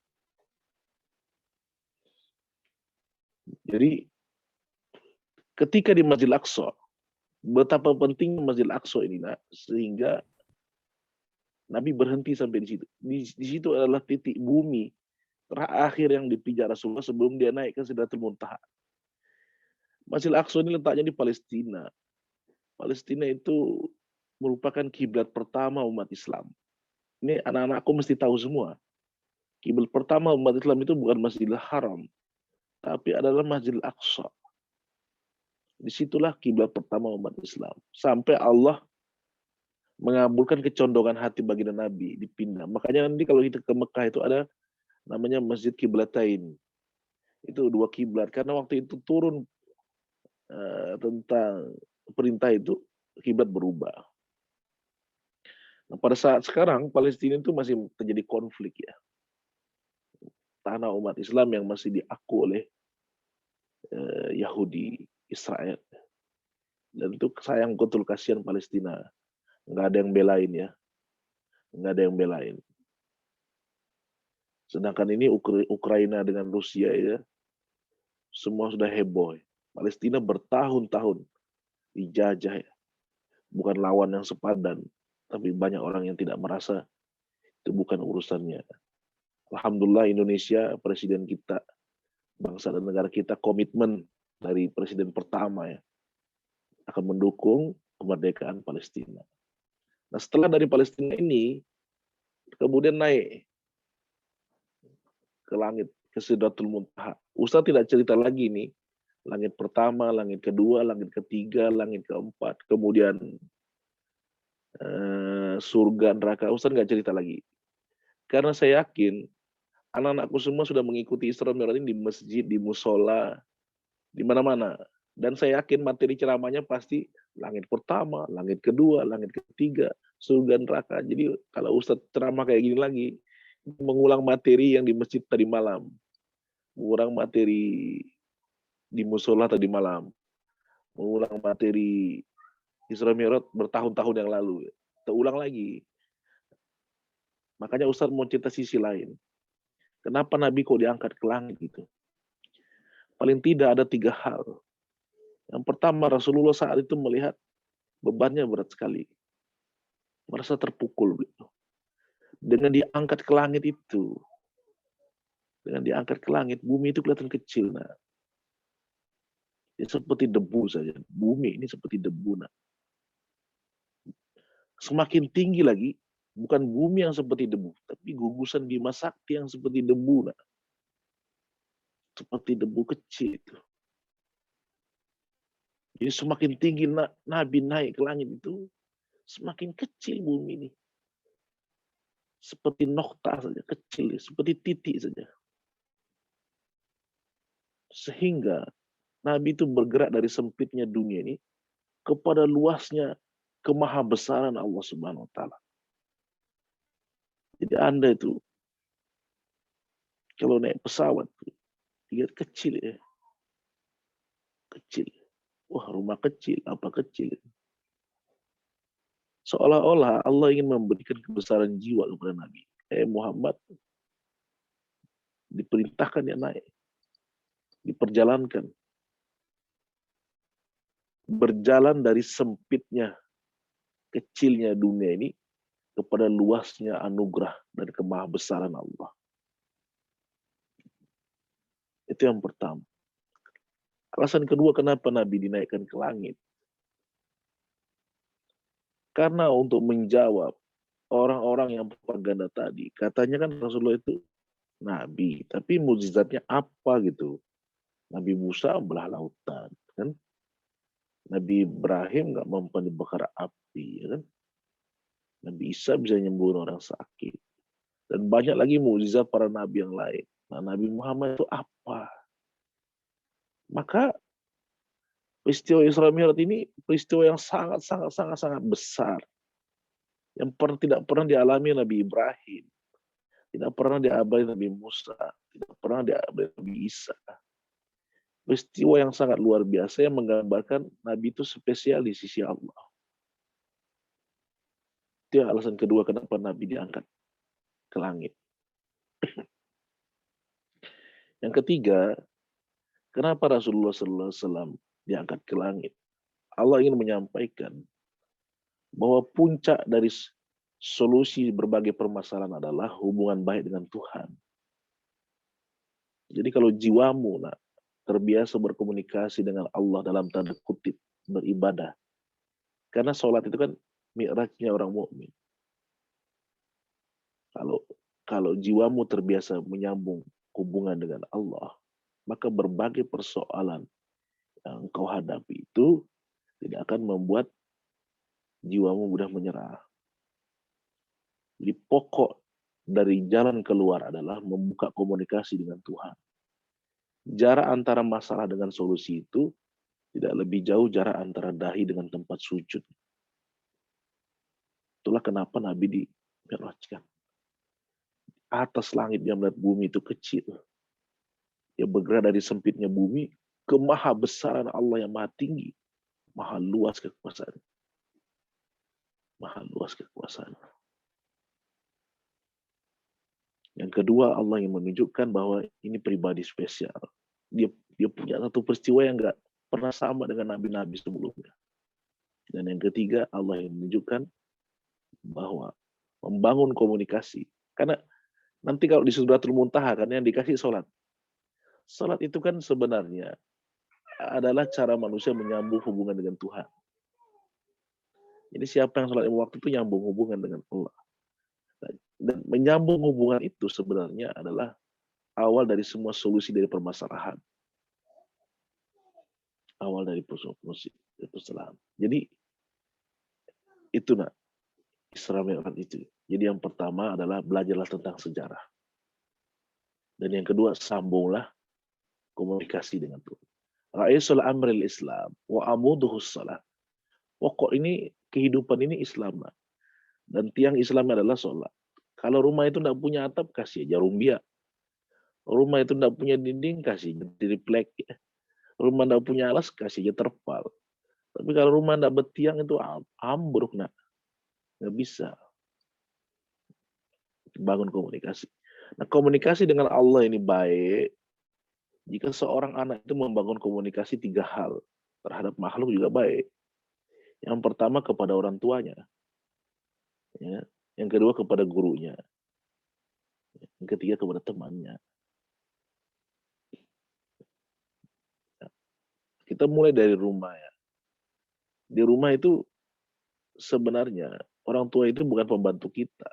Speaker 10: Jadi ketika di Masjidil Aqsa, betapa pentingnya Masjidil Aqsa ini, sehingga Nabi berhenti sampai di situ. Di situ adalah titik bumi terakhir yang dipijak Rasulullah sebelum dia naik ke Sidratul Muntaha. Masjidil Aqsa ini letaknya di Palestina. Palestina itu merupakan kiblat pertama umat Islam. Ini anak-anakku mesti tahu semua. Kiblat pertama umat Islam itu bukan Masjidil Haram, tapi adalah Masjidil Aqsa. Disitulah kiblat pertama umat Islam. Sampai Allah mengabulkan kecondongan hati baginda Nabi, dipindah. Makanya nanti kalau kita ke Mekah itu ada namanya Masjid Kiblatain. Itu 2 kiblat. Karena waktu itu turun tentang perintah itu, kiblat berubah. Nah, pada saat sekarang Palestina itu masih terjadi konflik ya. Tanah umat Islam yang masih diaku oleh Yahudi, Israel. Dan itu sayang betul, kasihan Palestina. Nggak ada yang belain ya. Nggak ada yang belain. Sedangkan ini Ukraina dengan Rusia ya, semua sudah heboh. Palestina bertahun-tahun dijajah ya. Bukan lawan yang sepadan, tapi banyak orang yang tidak merasa itu bukan urusannya. Alhamdulillah Indonesia, presiden kita, bangsa dan negara kita komitmen dari presiden pertama ya, akan mendukung kemerdekaan Palestina. Nah setelah dari Palestina ini, kemudian naik ke langit, ke Sidratul Muntaha. Ustaz tidak cerita lagi nih, langit pertama, langit kedua, langit ketiga, langit keempat, kemudian surga, neraka. Ustaz nggak cerita lagi. Karena saya yakin anak-anakku semua sudah mengikuti Isra Mi'raj ini di masjid, di musola, di mana-mana. Dan saya yakin materi ceramahnya pasti langit pertama, langit kedua, langit ketiga, surga, neraka. Jadi kalau Ustadz ceramah kayak gini lagi, mengulang materi yang di masjid tadi malam, mengulang materi di musola tadi malam, mengulang materi Isra Mi'raj bertahun-tahun yang lalu, terulang lagi. Makanya Ustadz mau cerita sisi lain. Kenapa Nabi kok diangkat ke langit gitu? Paling tidak ada 3 hal. Yang pertama, Rasulullah saat itu melihat bebannya berat sekali. Merasa terpukul. Gitu. Dengan diangkat ke langit itu, bumi itu kelihatan kecil. Nah. Ya, seperti debu saja. Bumi ini seperti debu. Nah. Semakin tinggi lagi, bukan bumi yang seperti debu, tapi gugusan Bima Sakti yang seperti debu. Nah. Seperti debu kecil itu. Jadi semakin tinggi Nabi naik ke langit itu, semakin kecil bumi ini. Seperti nokta saja, kecil, seperti titik saja. Sehingga Nabi itu bergerak dari sempitnya dunia ini kepada luasnya kemahabesaran Allah Subhanahu wa taala. Jadi Anda itu kalau naik pesawat lihat kecil ya. Kecil. Wah, rumah kecil, apa kecil. Seolah-olah Allah ingin memberikan kebesaran jiwa kepada Nabi. Muhammad diperintahkan ya naik. Diperjalankan. Berjalan dari sempitnya, kecilnya dunia ini kepada luasnya anugerah dan kemahabesaran Allah. Itu yang pertama. Alasan kedua kenapa Nabi dinaikkan ke langit. Karena untuk menjawab orang-orang yang propaganda tadi, katanya kan Rasulullah itu Nabi, tapi mukjizatnya apa gitu? Nabi Musa belah lautan, kan? Nabi Ibrahim nggak mampu dibakar api, ya kan? Nabi Isa bisa nyembuhin orang sakit, dan banyak lagi mukjizat para nabi yang lain. Nah, Nabi Muhammad itu apa? Maka peristiwa Isra Mi'raj ini peristiwa yang sangat besar. Yang tidak pernah dialami Nabi Ibrahim. Tidak pernah dialami Nabi Musa. Tidak pernah dialami Nabi Isa. Peristiwa yang sangat luar biasa yang menggambarkan Nabi itu spesial di sisi Allah. Itu alasan kedua kenapa Nabi diangkat ke langit. Yang ketiga, kenapa Rasulullah SAW diangkat ke langit? Allah ingin menyampaikan bahwa puncak dari solusi berbagai permasalahan adalah hubungan baik dengan Tuhan. Jadi kalau jiwamu terbiasa berkomunikasi dengan Allah dalam tanda kutip beribadah, karena sholat itu kan mi'rajnya orang mukmin. Kalau jiwamu terbiasa menyambung hubungan dengan Allah, maka berbagai persoalan yang kau hadapi itu tidak akan membuat jiwamu mudah menyerah. Jadi pokok dari jalan keluar adalah membuka komunikasi dengan Tuhan. Jarak antara masalah dengan solusi itu tidak lebih jauh jarak antara dahi dengan tempat sujud. Itulah kenapa Nabi di-mi'rajkan. Atas langit dia melihat bumi itu kecil. Dia bergerak dari sempitnya bumi ke maha besaran Allah yang maha tinggi. Maha luas kekuasaan. Maha luas kekuasaan. Yang kedua, Allah yang menunjukkan bahwa ini pribadi spesial. Dia punya satu peristiwa yang nggak pernah sama dengan nabi-nabi sebelumnya. Dan yang ketiga, Allah yang menunjukkan bahwa membangun komunikasi. Karena nanti kalau di Sidratul Muntaha, karena yang dikasih sholat. Sholat itu kan sebenarnya adalah cara manusia menyambung hubungan dengan Tuhan. Jadi siapa yang sholat 5 waktu itu nyambung hubungan dengan Allah. Dan menyambung hubungan itu sebenarnya adalah awal dari semua solusi dari permasalahan. Awal dari permasalahan. Jadi itu Isra Mi'raj itu. Jadi yang pertama adalah belajarlah tentang sejarah. Dan yang kedua, sambunglah komunikasi dengan Tuhan. Ra'isul amril Islam wa amuduhus salat. Pokok ini, kehidupan ini Islam. Dan tiang Islam adalah sholat. Kalau rumah itu tidak punya atap, kasih aja rumbia. Rumah itu tidak punya dinding, kasih triplek. Rumah tidak punya alas, kasih aja terpal. Tapi kalau rumah tidak bertiang itu ambruk, nggak bisa. Bangun komunikasi. Nah, komunikasi dengan Allah ini baik jika seorang anak itu membangun komunikasi 3 hal terhadap makhluk juga baik. Yang pertama kepada orang tuanya, ya. Yang kedua kepada gurunya, yang ketiga kepada temannya. Kita mulai dari rumah ya. Di rumah itu sebenarnya orang tua itu bukan pembantu kita.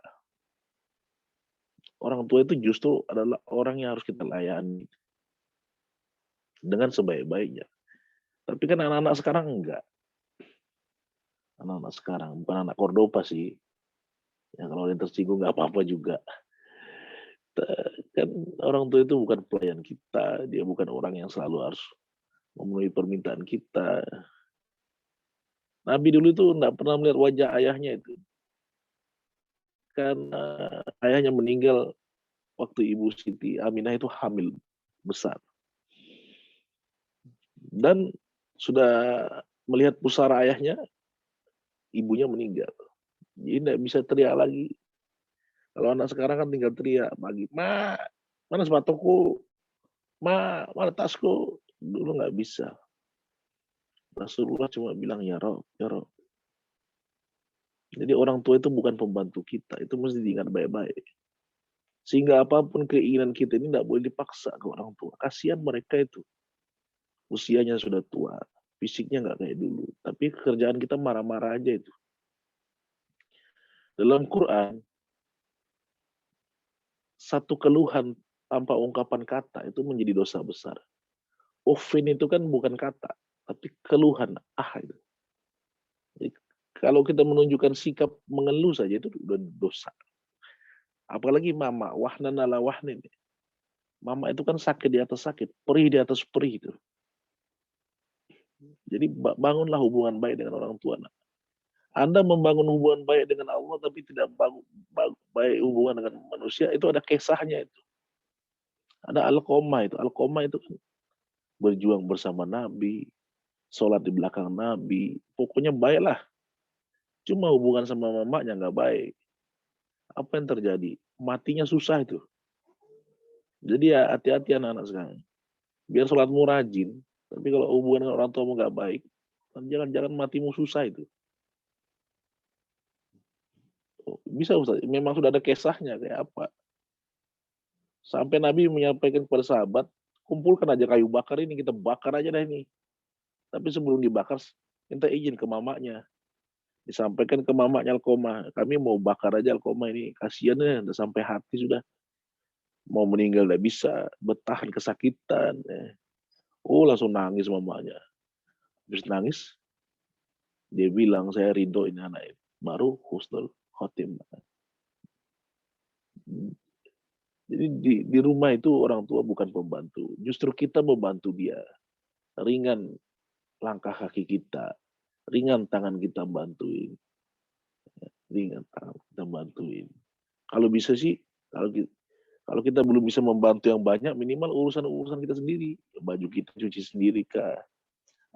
Speaker 10: Orang tua itu justru adalah orang yang harus kita layani dengan sebaik-baiknya. Tapi kan anak-anak sekarang enggak. Anak-anak sekarang, bukan anak Cordoba sih. Ya kalau yang tersinggung nggak apa-apa juga. Kan orang tua itu bukan pelayan kita, dia bukan orang yang selalu harus memenuhi permintaan kita. Nabi dulu itu nggak pernah melihat wajah ayahnya itu. Karena ayahnya meninggal waktu Ibu Siti Aminah itu hamil besar. Dan sudah melihat pusara ayahnya, ibunya meninggal. Jadi tidak bisa teriak lagi. Kalau anak sekarang kan tinggal teriak pagi, "Ma, mana sepatuku? Ma, mana tasku?" Dulu nggak bisa. Rasulullah cuma bilang, "Ya Rob, ya Rob." Jadi orang tua itu bukan pembantu kita, itu mesti diingat baik-baik. Sehingga apapun keinginan kita ini tidak boleh dipaksa ke orang tua. Kasihan mereka itu. Usianya sudah tua, fisiknya nggak kayak dulu. Tapi kerjaan kita marah-marah aja itu. Dalam Quran, satu keluhan tanpa ungkapan kata itu menjadi dosa besar. Ufin itu kan bukan kata, tapi keluhan. Itu. Jadi, kalau kita menunjukkan sikap mengeluh saja itu udah dosa. Apalagi mama, wahnan ala wahnin. Mama itu kan sakit di atas sakit, perih di atas perih itu. Jadi bangunlah hubungan baik dengan orang tua. Nak. Anda membangun hubungan baik dengan Allah tapi tidak baik hubungan dengan manusia, itu ada kisahnya itu. Ada Alqamah itu. Alqamah itu kan berjuang bersama Nabi, sholat di belakang Nabi, pokoknya baiklah. Cuma hubungan sama mamanya nggak baik. Apa yang terjadi? Matinya susah itu. Jadi ya hati-hati anak-anak sekarang. Biar sholatmu rajin, tapi kalau hubungan dengan orang tuamu nggak baik, jangan-jangan matimu susah itu. Bisa Ustaz, memang sudah ada kisahnya kayak apa. Sampai Nabi menyampaikan kepada sahabat, kumpulkan aja kayu bakar ini, kita bakar aja dah ini. Tapi sebelum dibakar, minta izin ke mamanya. Disampaikan ke mamanya Alqamah, kami mau bakar aja Alqamah ini, kasihan ya, udah sampai hati sudah. Mau meninggal tidak bisa, bertahan kesakitan. Oh langsung nangis mamanya. Habis nangis, dia bilang saya ridho ini anak ini. Baru husnul khotimah. Jadi di rumah itu orang tua bukan pembantu. Justru kita membantu dia. Ringan langkah kaki kita. Ringan tangan kita bantuin. Ringan tangan kita bantuin. Kalau bisa sih, kalau kita belum bisa membantu yang banyak, minimal urusan-urusan kita sendiri. Baju kita cuci sendiri kah?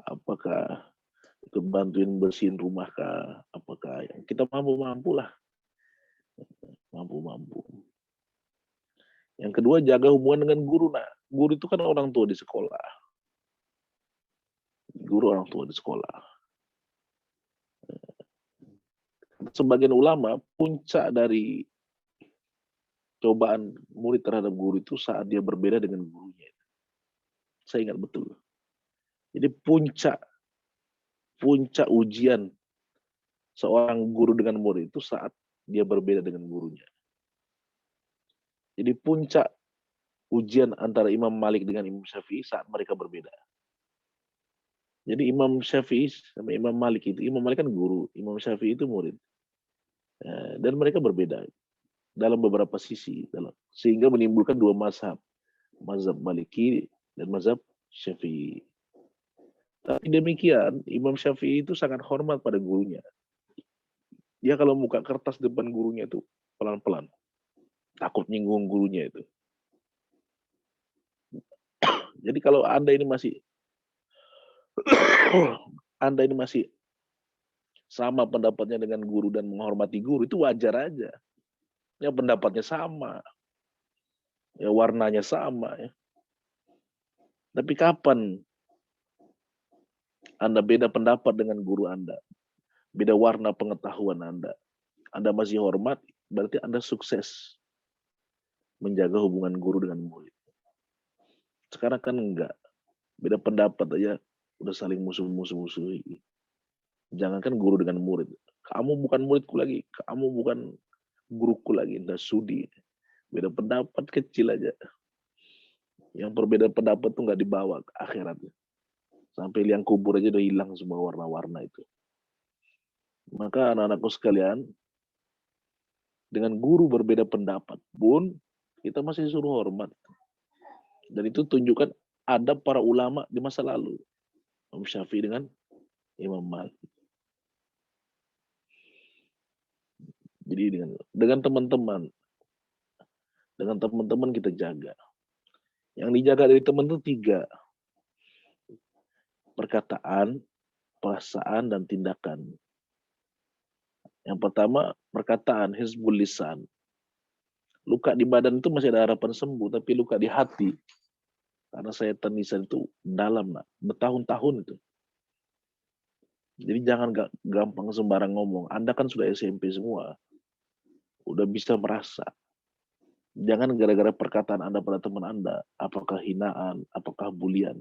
Speaker 10: Apakah itu bantuin bersihin rumah kah? Apakah yang kita mampu-mampu lah. Mampu-mampu. Yang kedua, jaga hubungan dengan guru. Nah, guru itu kan orang tua di sekolah. Guru orang tua di sekolah. Sebagian ulama, puncak dari cobaan murid terhadap guru itu saat dia berbeda dengan gurunya. Saya ingat betul. Jadi puncak ujian seorang guru dengan murid itu saat dia berbeda dengan gurunya. Jadi puncak ujian antara Imam Malik dengan Imam Syafi'i saat mereka berbeda. Jadi Imam Syafi'i sama Imam Malik itu, Imam Malik kan guru, Imam Syafi'i itu murid. Dan mereka berbeda dalam beberapa sisi, sehingga menimbulkan dua mazhab Maliki dan mazhab Syafi'i. Tapi demikian, Imam Syafi'i itu sangat hormat pada gurunya. Dia kalau buka kertas depan gurunya itu pelan-pelan, takut nyinggung gurunya itu. Jadi kalau Anda ini masih sama pendapatnya dengan guru dan menghormati guru, itu wajar aja. Ya pendapatnya sama, ya warnanya sama. Ya. Tapi kapan Anda beda pendapat dengan guru Anda, beda warna pengetahuan Anda masih hormat, berarti Anda sukses menjaga hubungan guru dengan murid. Sekarang kan enggak, beda pendapat aja udah saling musuh-musuhi. Jangankan guru dengan murid, kamu bukan muridku lagi, kamu bukan guruku lagi, Anda sudi. Beda pendapat kecil aja. Yang perbedaan pendapat tuh nggak dibawa ke akhirat. Sampai liang kubur aja udah hilang semua warna-warna itu. Maka anak-anakku sekalian, dengan guru berbeda pendapat pun, kita masih suruh hormat. Dan itu tunjukkan adab para ulama di masa lalu. Imam Syafi'i dengan Imam Malik. Jadi dengan teman-teman kita jaga. Yang dijaga dari teman itu 3. Perkataan, perasaan, dan tindakan. Yang pertama, perkataan, hizbul lisan. Luka di badan itu masih ada harapan sembuh, tapi luka di hati, karena syaitan lisan itu dalam, bertahun-tahun itu. Jadi jangan gampang sembarang ngomong. Anda kan sudah SMP semua. Udah bisa merasa. Jangan gara-gara perkataan Anda pada teman Anda, apakah hinaan, apakah bulian.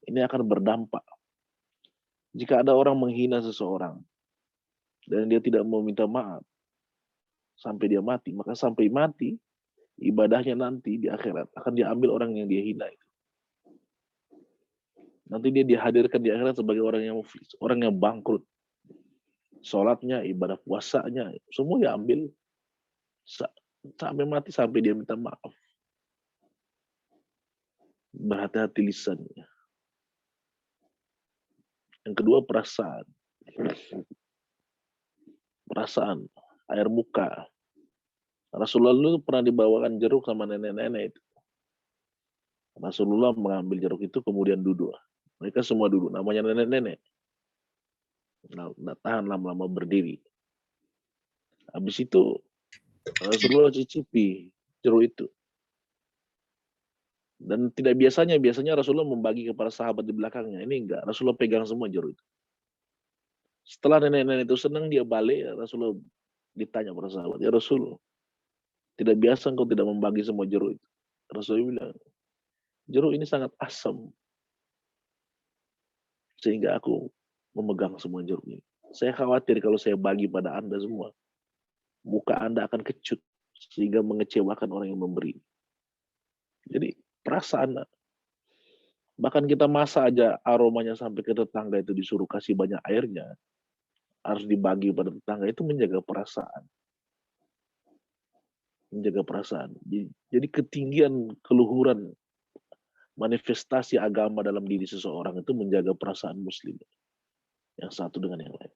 Speaker 10: Ini akan berdampak. Jika ada orang menghina seseorang, dan dia tidak mau minta maaf, sampai dia mati, maka sampai mati, ibadahnya nanti di akhirat akan diambil orang yang dia hina itu. Nanti dia dihadirkan di akhirat sebagai orang yang bangkrut. Sholatnya, ibadah puasanya, semua diambil. Sampai mati, sampai dia minta maaf. berhati-hati lisannya. Yang kedua perasaan. Perasaan, air muka. Rasulullah dulu pernah dibawakan jeruk sama nenek-nenek itu. Rasulullah mengambil jeruk itu kemudian duduk. Mereka semua duduk, namanya nenek-nenek. Nggak tahan lama-lama berdiri. Habis itu Rasulullah cicipi jeruk itu. Dan tidak biasanya Rasulullah membagi kepada sahabat di belakangnya. Ini enggak, Rasulullah pegang semua jeruk itu. Setelah nenek-nenek itu senang, dia balik, Rasulullah ditanya para sahabat, ya Rasul, tidak biasa engkau tidak membagi semua jeruk itu. Rasulullah bilang, jeruk ini sangat asam, sehingga aku memegang semua jeruk ini. Saya khawatir kalau saya bagi pada Anda semua, muka Anda akan kecut, sehingga mengecewakan orang yang memberi. Jadi perasaan, bahkan kita masak aja aromanya sampai ke tetangga itu disuruh kasih banyak airnya, harus dibagi pada tetangga, itu menjaga perasaan. Menjaga perasaan. Jadi ketinggian keluhuran manifestasi agama dalam diri seseorang itu menjaga perasaan muslim. Yang satu dengan yang lain.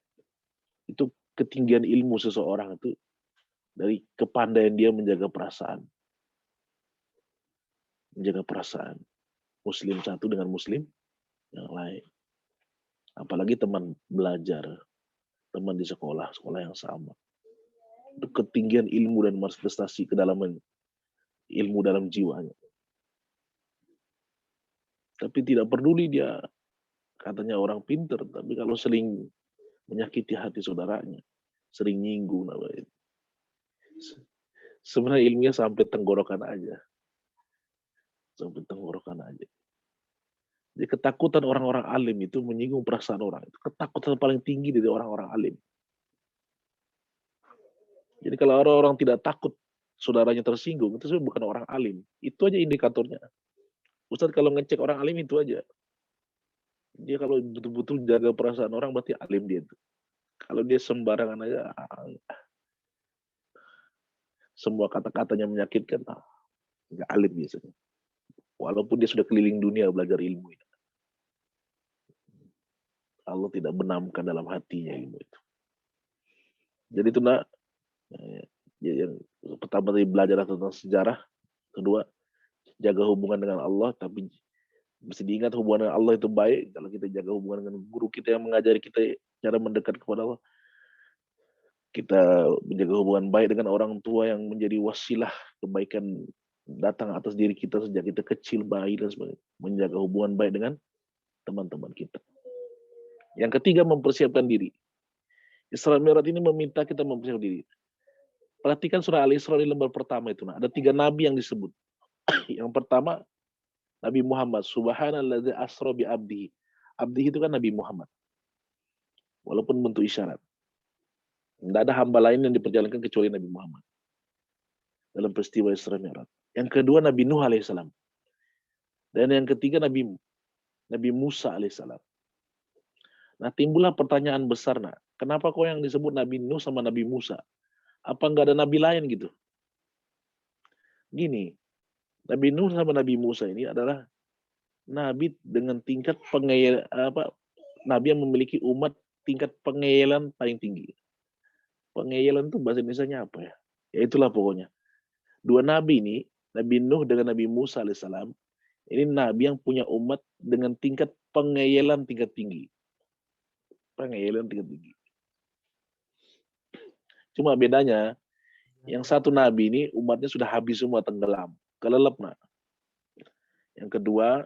Speaker 10: Itu ketinggian ilmu seseorang itu dari kepandaian dia menjaga perasaan. Menjaga perasaan. Muslim satu dengan muslim yang lain. Apalagi teman belajar, teman di sekolah yang sama. Itu ketinggian ilmu dan manifestasi kedalaman ilmu dalam jiwanya. Tapi tidak peduli dia katanya orang pinter, tapi kalau sering menyakiti hati saudaranya, sering nyinggung, sebenarnya ilmunya sampai tenggorokan aja. Sampai tenggorokan aja. Jadi ketakutan orang-orang alim itu menyinggung perasaan orang. Itu ketakutan paling tinggi dari orang-orang alim. Jadi kalau orang-orang tidak takut saudaranya tersinggung, itu sebenarnya bukan orang alim. Itu aja indikatornya. Ustaz kalau ngecek orang alim itu aja. Dia kalau betul-betul jaga perasaan orang berarti alim dia itu. Kalau dia sembarangan aja, semua kata-katanya menyakitkan, nggak alim biasanya. Walaupun dia sudah keliling dunia belajar ilmu itu. Allah tidak benamkan dalam hatinya ilmu itu. Jadi itu yang pertama tadi belajar tentang sejarah, kedua jaga hubungan dengan Allah, tapi mesti diingat hubungan dengan Allah itu baik kalau kita jaga hubungan dengan guru kita yang mengajari kita cara mendekat kepada Allah. Kita menjaga hubungan baik dengan orang tua yang menjadi wasilah kebaikan datang atas diri kita sejak kita kecil, bayi dan sebagainya. Menjaga hubungan baik dengan teman-teman kita. Yang ketiga, mempersiapkan diri. Isra Mi'raj ini meminta kita mempersiapkan diri. Perhatikan surah Al-Isra di lembar pertama itu. Ada 3 nabi yang disebut. Yang pertama, Nabi Muhammad. Subhanalladzi asra bi abdihi. Abdihi itu kan Nabi Muhammad. Walaupun bentuk isyarat. Tidak ada hamba lain yang diperjalankan kecuali Nabi Muhammad. Dalam peristiwa Isra Mi'raj. Yang kedua Nabi Nuh alaihissalam. Dan yang ketiga Nabi Musa alaihissalam. Nah timbullah pertanyaan besar, kenapa kok yang disebut Nabi Nuh sama Nabi Musa? Apa enggak ada nabi lain gitu? Gini, Nabi Nuh sama Nabi Musa ini adalah nabi dengan tingkat nabi yang memiliki umat tingkat pengeyalan paling tinggi. Pengeyalan itu bahasa Indonesianya apa ya? Ya itulah pokoknya. 2 nabi ini, Nabi Nuh dengan Nabi Musa alaihissalam, ini nabi yang punya umat dengan tingkat pengeyalan tingkat tinggi. Pengeyalan tingkat tinggi. Cuma bedanya, yang satu nabi ini umatnya sudah habis semua, tenggelam, kelelep. Yang kedua,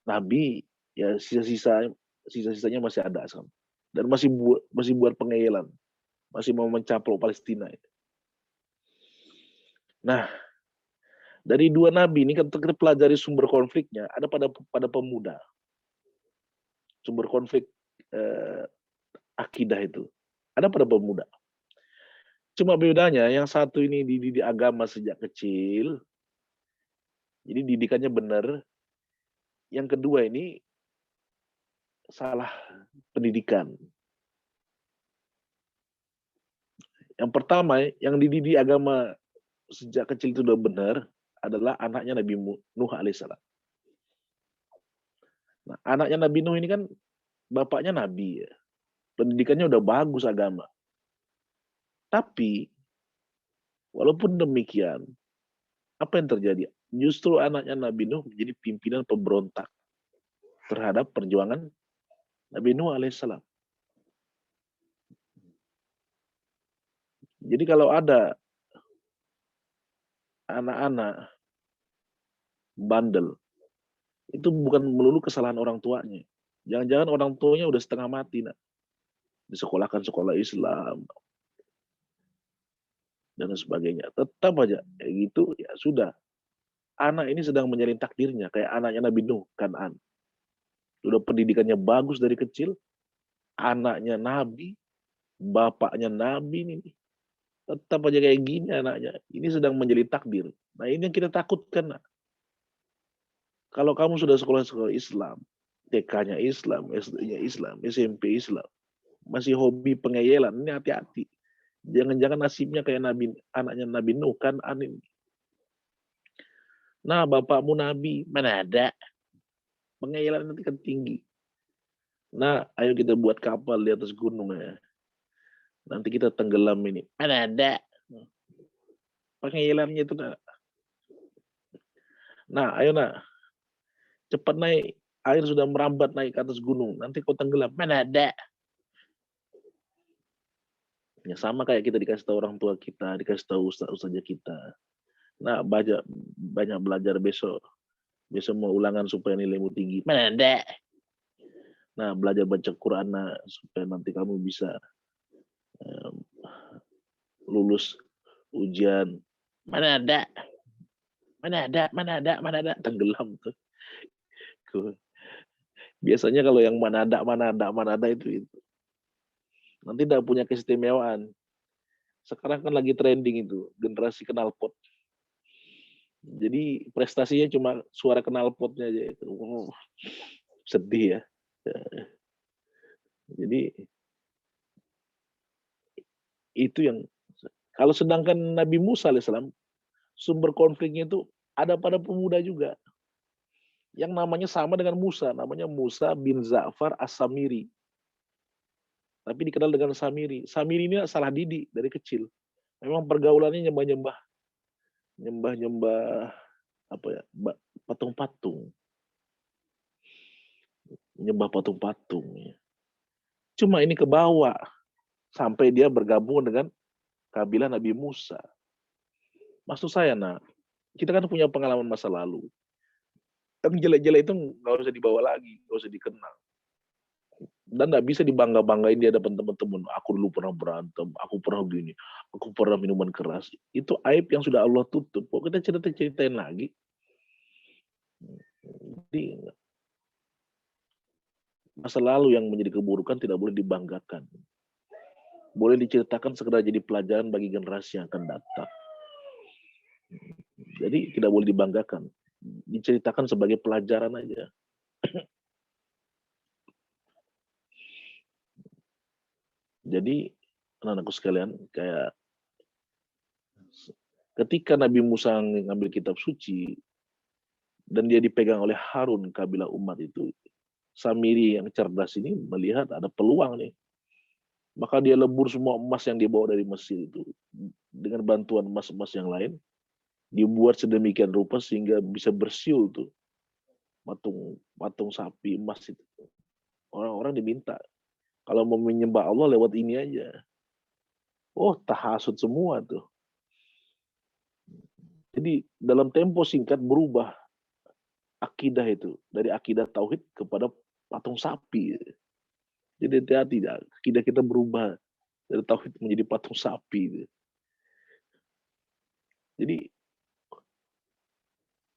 Speaker 10: nabi ya sisa-sisanya masih ada dan masih buat pengeyalan, masih mau mencaplok Palestina. Nah, dari 2 nabi ini kan kita pelajari sumber konfliknya ada pada pemuda. Sumber konflik akidah itu ada pada pemuda. Cuma bedanya yang satu ini dididik agama sejak kecil, jadi didikannya benar. Yang kedua ini salah pendidikan. Yang pertama yang dididik agama sejak kecil itu udah benar adalah anaknya Nabi Nuh alaihissalam. Nah, anaknya Nabi Nuh ini kan bapaknya Nabi ya. Pendidikannya udah bagus agama. Tapi walaupun demikian, apa yang terjadi? Justru anaknya Nabi Nuh menjadi pimpinan pemberontak terhadap perjuangan Nabi Nuh alaihissalam. Jadi kalau ada anak-anak bandel, itu bukan melulu kesalahan orang tuanya. Jangan-jangan orang tuanya udah setengah mati, nak. Disekolahkan sekolah Islam dan sebagainya. Tetap aja kayak gitu, ya sudah. Anak ini sedang menyalin takdirnya, kayak anaknya Nabi Nuh, Kan'an. Udah pendidikannya bagus dari kecil, anaknya Nabi, bapaknya Nabi ini. Tetap aja kayak gini anaknya. Ini sedang menjadi takdir. Nah ini yang kita takutkan. Nak. Kalau kamu sudah sekolah-sekolah Islam, TK-nya Islam, SD-nya Islam, SMP Islam, masih hobi pengeyelan, ini hati-hati. Jangan-jangan nasibnya kayak anaknya Nabi Nuh kan ini. Nah, bapakmu Nabi, mana ada? Pengeyelan nanti kan tinggi. Nah, ayo kita buat kapal di atas gunung ya. Nanti kita tenggelam ini. Mana ada? Pengeyelannya itu. Nah, ayo nak. Cepat naik. Air sudah merambat naik ke atas gunung. Nanti kau tenggelam. Mana ada? Ya sama kayak kita dikasih tahu orang tua kita, dikasih tahu ustaz-ustaznya kita. Nah, banyak belajar besok. Besok mau ulangan supaya nilaimu tinggi. Mana ada? Nah, belajar baca Quran supaya nanti kamu bisa lulus ujian. Mana ada? Mana ada? Mana ada? Mana ada? Tenggelam tuh. Biasanya kalau yang mana ada itu. Nanti tidak punya keistimewaan. Sekarang kan lagi trending itu, generasi knalpot. Jadi prestasinya cuma suara knalpotnya aja itu. Sedih ya. Jadi itu yang kalau sedangkan Nabi Musa alaihissalam sumber konfliknya itu ada pada pemuda juga. Yang namanya sama dengan Musa, namanya Musa bin Za'far As-Samiri. Tapi dikenal dengan Samiri. Samiri ini salah didik dari kecil. Memang pergaulannya nyembah apa ya? Patung-patung. Nyembah patung-patung. Cuma ini kebawa sampai dia bergabung dengan kabilah Nabi Musa. Maksud saya, kita kan punya pengalaman masa lalu. Tapi jelek-jelek itu nggak usah dibawa lagi, nggak usah dikenal. Dan nggak bisa dibangga-banggain di hadapan teman-teman. Aku dulu pernah berantem, aku pernah gini, aku pernah minuman keras. Itu aib yang sudah Allah tutup. Kok kita ceritain lagi? Jadi, masa lalu yang menjadi keburukan tidak boleh dibanggakan. Boleh diceritakan sekedar jadi pelajaran bagi generasi yang akan datang. Jadi tidak boleh dibanggakan. Diceritakan sebagai pelajaran aja. Jadi anak-anakku sekalian, kayak ketika Nabi Musa ngambil kitab suci dan dia dipegang oleh Harun kabilah umat itu, Samiri yang cerdas ini melihat ada peluang nih. Maka dia lebur semua emas yang dibawa dari Mesir itu dengan bantuan emas-emas yang lain, dibuat sedemikian rupa sehingga bisa bersiul tuh patung sapi emas itu. Orang-orang diminta kalau mau menyembah Allah lewat ini aja. Oh, tahasud semua tuh. Jadi dalam tempo singkat berubah akidah itu dari akidah tauhid kepada patung sapi. Jadi hati-hati, akidah kita berubah dari tauhid menjadi patung sapi. Jadi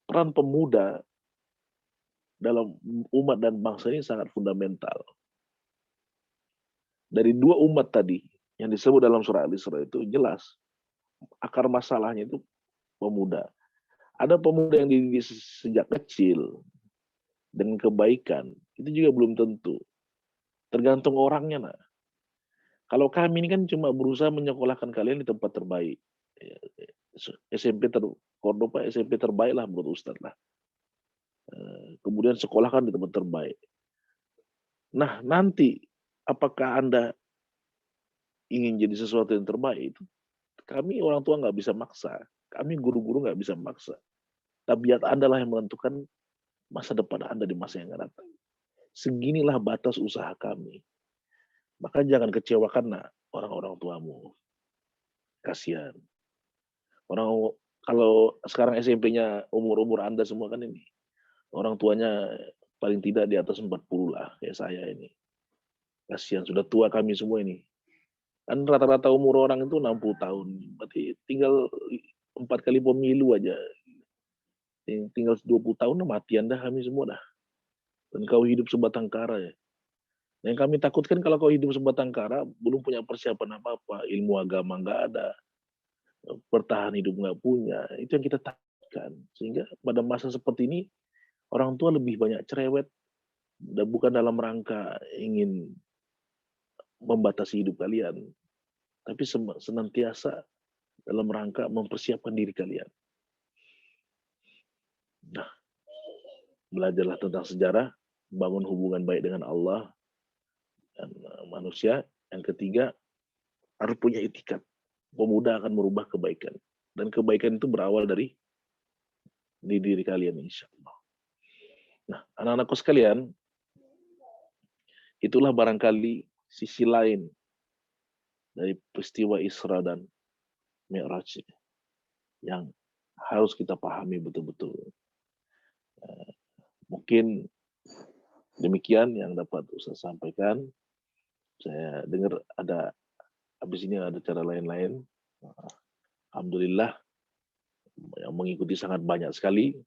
Speaker 10: peran pemuda dalam umat dan bangsa ini sangat fundamental. Dari dua umat tadi yang disebut dalam surah Al-Isra itu jelas akar masalahnya itu pemuda. Ada pemuda yang dididik sejak kecil dengan kebaikan, itu juga belum tentu. Tergantung orangnya. Kalau kami ini kan cuma berusaha menyekolahkan kalian di tempat terbaik. SMP Cordoba SMP terbaik lah menurut Ustadz lah. Kemudian sekolah kan di tempat terbaik. Nah, nanti apakah Anda ingin jadi sesuatu yang terbaik itu? Kami orang tua nggak bisa maksa. Kami guru-guru nggak bisa maksa. Tabiat Anda lah yang menentukan masa depan Anda di masa yang akan datang. Seginilah batas usaha kami. Maka jangan kecewakan orang-orang tuamu. Kasihan. Orang kalau sekarang SMP-nya umur-umur Anda semua kan ini. Orang tuanya paling tidak di atas 40 lah, kayak saya ini. Kasihan, sudah tua kami semua ini. Kan rata-rata umur orang itu 60 tahun. Berarti tinggal 4 kali pemilu aja. Tinggal 20 tahun mati Anda kami semua dah. Dan kau hidup sebatang kara ya. Yang kami takutkan kalau kau hidup sebatang kara, belum punya persiapan apa-apa. Ilmu agama nggak ada. Bertahan hidup nggak punya. Itu yang kita takutkan. Sehingga pada masa seperti ini, orang tua lebih banyak cerewet. Dan bukan dalam rangka ingin membatasi hidup kalian. Tapi senantiasa dalam rangka mempersiapkan diri kalian. Nah, belajarlah tentang sejarah, bangun hubungan baik dengan Allah dan manusia. Yang ketiga, harus punya itikat. Pemuda akan merubah kebaikan. Dan kebaikan itu berawal dari diri kalian, insya Allah. Nah, anak-anakku sekalian, itulah barangkali sisi lain dari peristiwa Isra dan Mi'raj yang harus kita pahami betul-betul. Mungkin demikian yang dapat saya sampaikan. Saya dengar habis ini ada cara lain-lain. Alhamdulillah yang mengikuti sangat banyak sekali.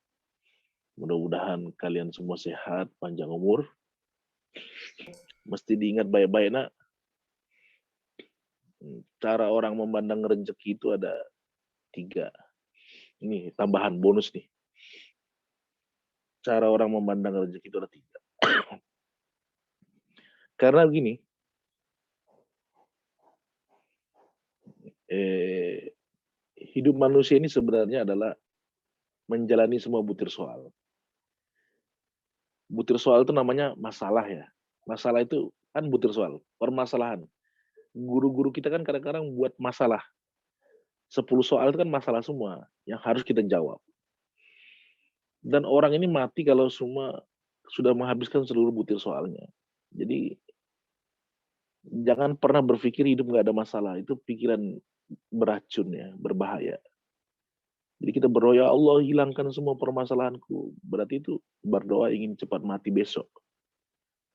Speaker 10: Mudah-mudahan kalian semua sehat, panjang umur. Mesti diingat baik-baik nak. Cara orang memandang rezeki itu ada 3. Ini tambahan bonus nih. Cara orang memandang rezeki itu ada 3. Karena begini, hidup manusia ini sebenarnya adalah menjalani semua butir soal. Butir soal itu namanya masalah ya. Masalah itu kan butir soal, permasalahan. Guru-guru kita kan kadang-kadang buat masalah. 10 soal itu kan masalah semua yang harus kita jawab. Dan orang ini mati kalau semua sudah menghabiskan seluruh butir soalnya. Jadi jangan pernah berpikir hidup nggak ada masalah. Itu pikiran beracun ya, berbahaya. Jadi kita berdoa, ya Allah hilangkan semua permasalahanku. Berarti itu berdoa ingin cepat mati besok.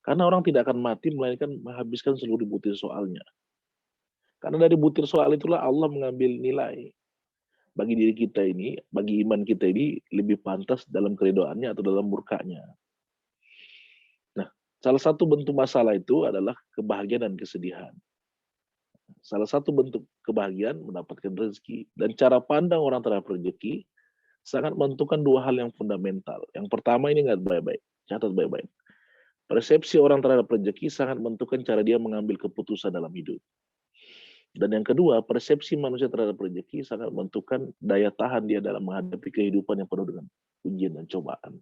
Speaker 10: Karena orang tidak akan mati melainkan menghabiskan seluruh butir soalnya. Karena dari butir soal itulah Allah mengambil nilai. Bagi diri kita ini, bagi iman kita ini lebih pantas dalam keridoannya atau dalam murkanya. Nah, salah satu bentuk masalah itu adalah kebahagiaan dan kesedihan. Salah satu bentuk kebahagiaan mendapatkan rezeki. Dan cara pandang orang terhadap rezeki sangat menentukan 2 hal yang fundamental. Yang pertama ini ingat baik-baik, catat baik-baik. Persepsi orang terhadap rezeki sangat menentukan cara dia mengambil keputusan dalam hidup. Dan yang kedua, persepsi manusia terhadap rezeki sangat menentukan daya tahan dia dalam menghadapi kehidupan yang penuh dengan ujian dan cobaan.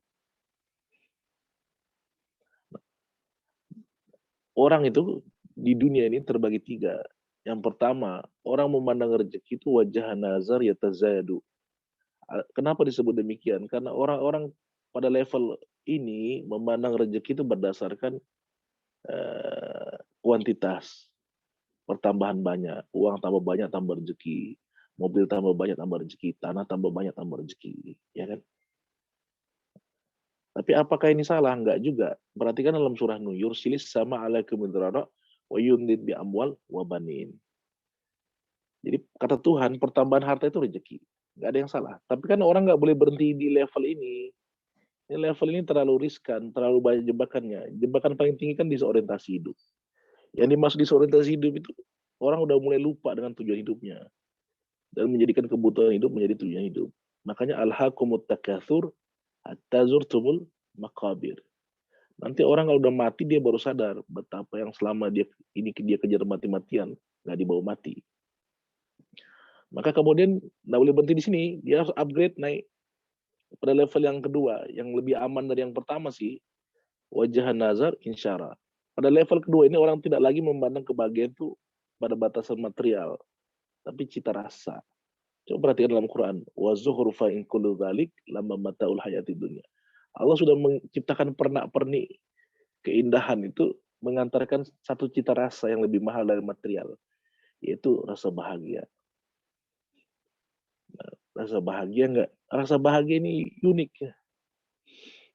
Speaker 10: Orang itu di dunia ini terbagi 3. Yang pertama, orang memandang rezeki itu wajah nazar yatazadu. Kenapa disebut demikian? Karena orang-orang pada level ini memandang rezeki itu berdasarkan kuantitas. Pertambahan banyak, uang tambah banyak tambah rezeki, mobil tambah banyak tambah rezeki, tanah tambah banyak tambah rezeki, ya kan? Tapi apakah ini salah? Enggak juga. Perhatikan dalam surah Nur, yursilis sama alaikum midrara wa yumdid bi amwal wa banin. Jadi kata Tuhan, pertambahan harta itu rezeki. Enggak ada yang salah. Tapi kan orang enggak boleh berhenti di level ini. Ini level ini terlalu riskan, terlalu banyak jebakannya. Jebakan paling tinggi kan disorientasi hidup. Yang dimaksud disorientasi hidup itu orang udah mulai lupa dengan tujuan hidupnya dan menjadikan kebutuhan hidup menjadi tujuan hidup. Makanya alhaqumut takatsur hatta zurtumul maqabir. Nanti orang kalau udah mati dia baru sadar betapa yang selama dia kejar mati-matian nggak dibawa mati. Maka kemudian nggak boleh berhenti di sini, dia harus upgrade naik pada level yang kedua, yang lebih aman dari yang pertama sih. Wajah nazar insyara. Pada level kedua ini orang tidak lagi memandang kebahagiaan itu pada batasan material, tapi cita rasa. Coba perhatikan dalam Quran, wa zuhrufa in kullu dzalik lamma mataul hayatid dunya. Allah sudah menciptakan pernak-pernik keindahan itu mengantarkan satu cita rasa yang lebih mahal dari material, yaitu rasa bahagia. Nah, rasa bahagia enggak? Rasa bahagia ini unik ya.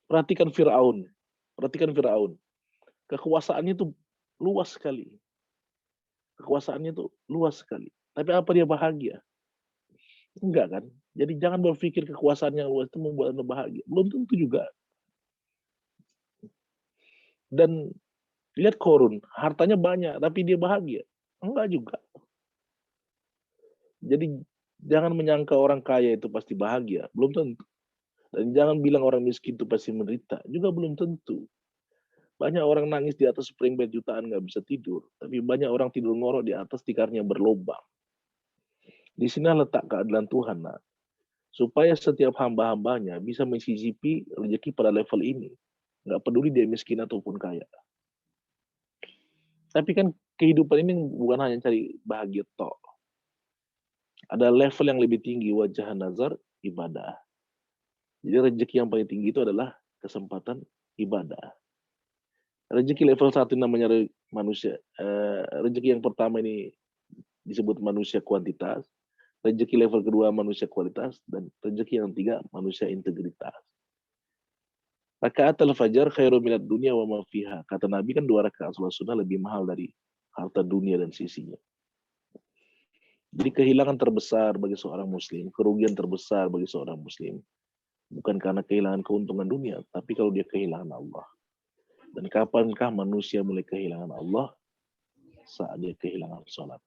Speaker 10: Perhatikan Firaun. Perhatikan Firaun. Kekuasaannya itu luas sekali. Kekuasaannya itu luas sekali. Tapi apa dia bahagia? Enggak kan? Jadi jangan berpikir kekuasaan yang luas itu membuat Anda bahagia. Belum tentu juga. Dan lihat Korun, hartanya banyak, tapi dia bahagia. Enggak juga. Jadi jangan menyangka orang kaya itu pasti bahagia. Belum tentu. Dan jangan bilang orang miskin itu pasti menderita. Juga belum tentu. Banyak orang nangis di atas spring bed jutaan nggak bisa tidur. Tapi banyak orang tidur ngorok di atas tikarnya berlobang. Di sini letak keadilan Tuhan, nah. Supaya setiap hamba-hambanya bisa mencicipi rezeki pada level ini. Nggak peduli dia miskin ataupun kaya. Tapi kan kehidupan ini bukan hanya cari bahagia toh. Ada level yang lebih tinggi, wajah nazar, ibadah. Jadi rezeki yang paling tinggi itu adalah kesempatan ibadah. Rezeki level 1 namanya manusia. Rezeki yang pertama ini disebut manusia kuantitas. Rezeki level kedua manusia kualitas. Dan rezeki yang ketiga manusia integritas. Rakaat al-fajar khairu minad dunia wa ma fiha. Kata Nabi kan 2 rakaat salat sunnah lebih mahal dari harta dunia dan sisinya. Jadi kehilangan terbesar bagi seorang muslim, kerugian terbesar bagi seorang muslim, bukan karena kehilangan keuntungan dunia, tapi kalau dia kehilangan Allah. Dan kapankah manusia mulai kehilangan Allah? Saat dia kehilangan sholat.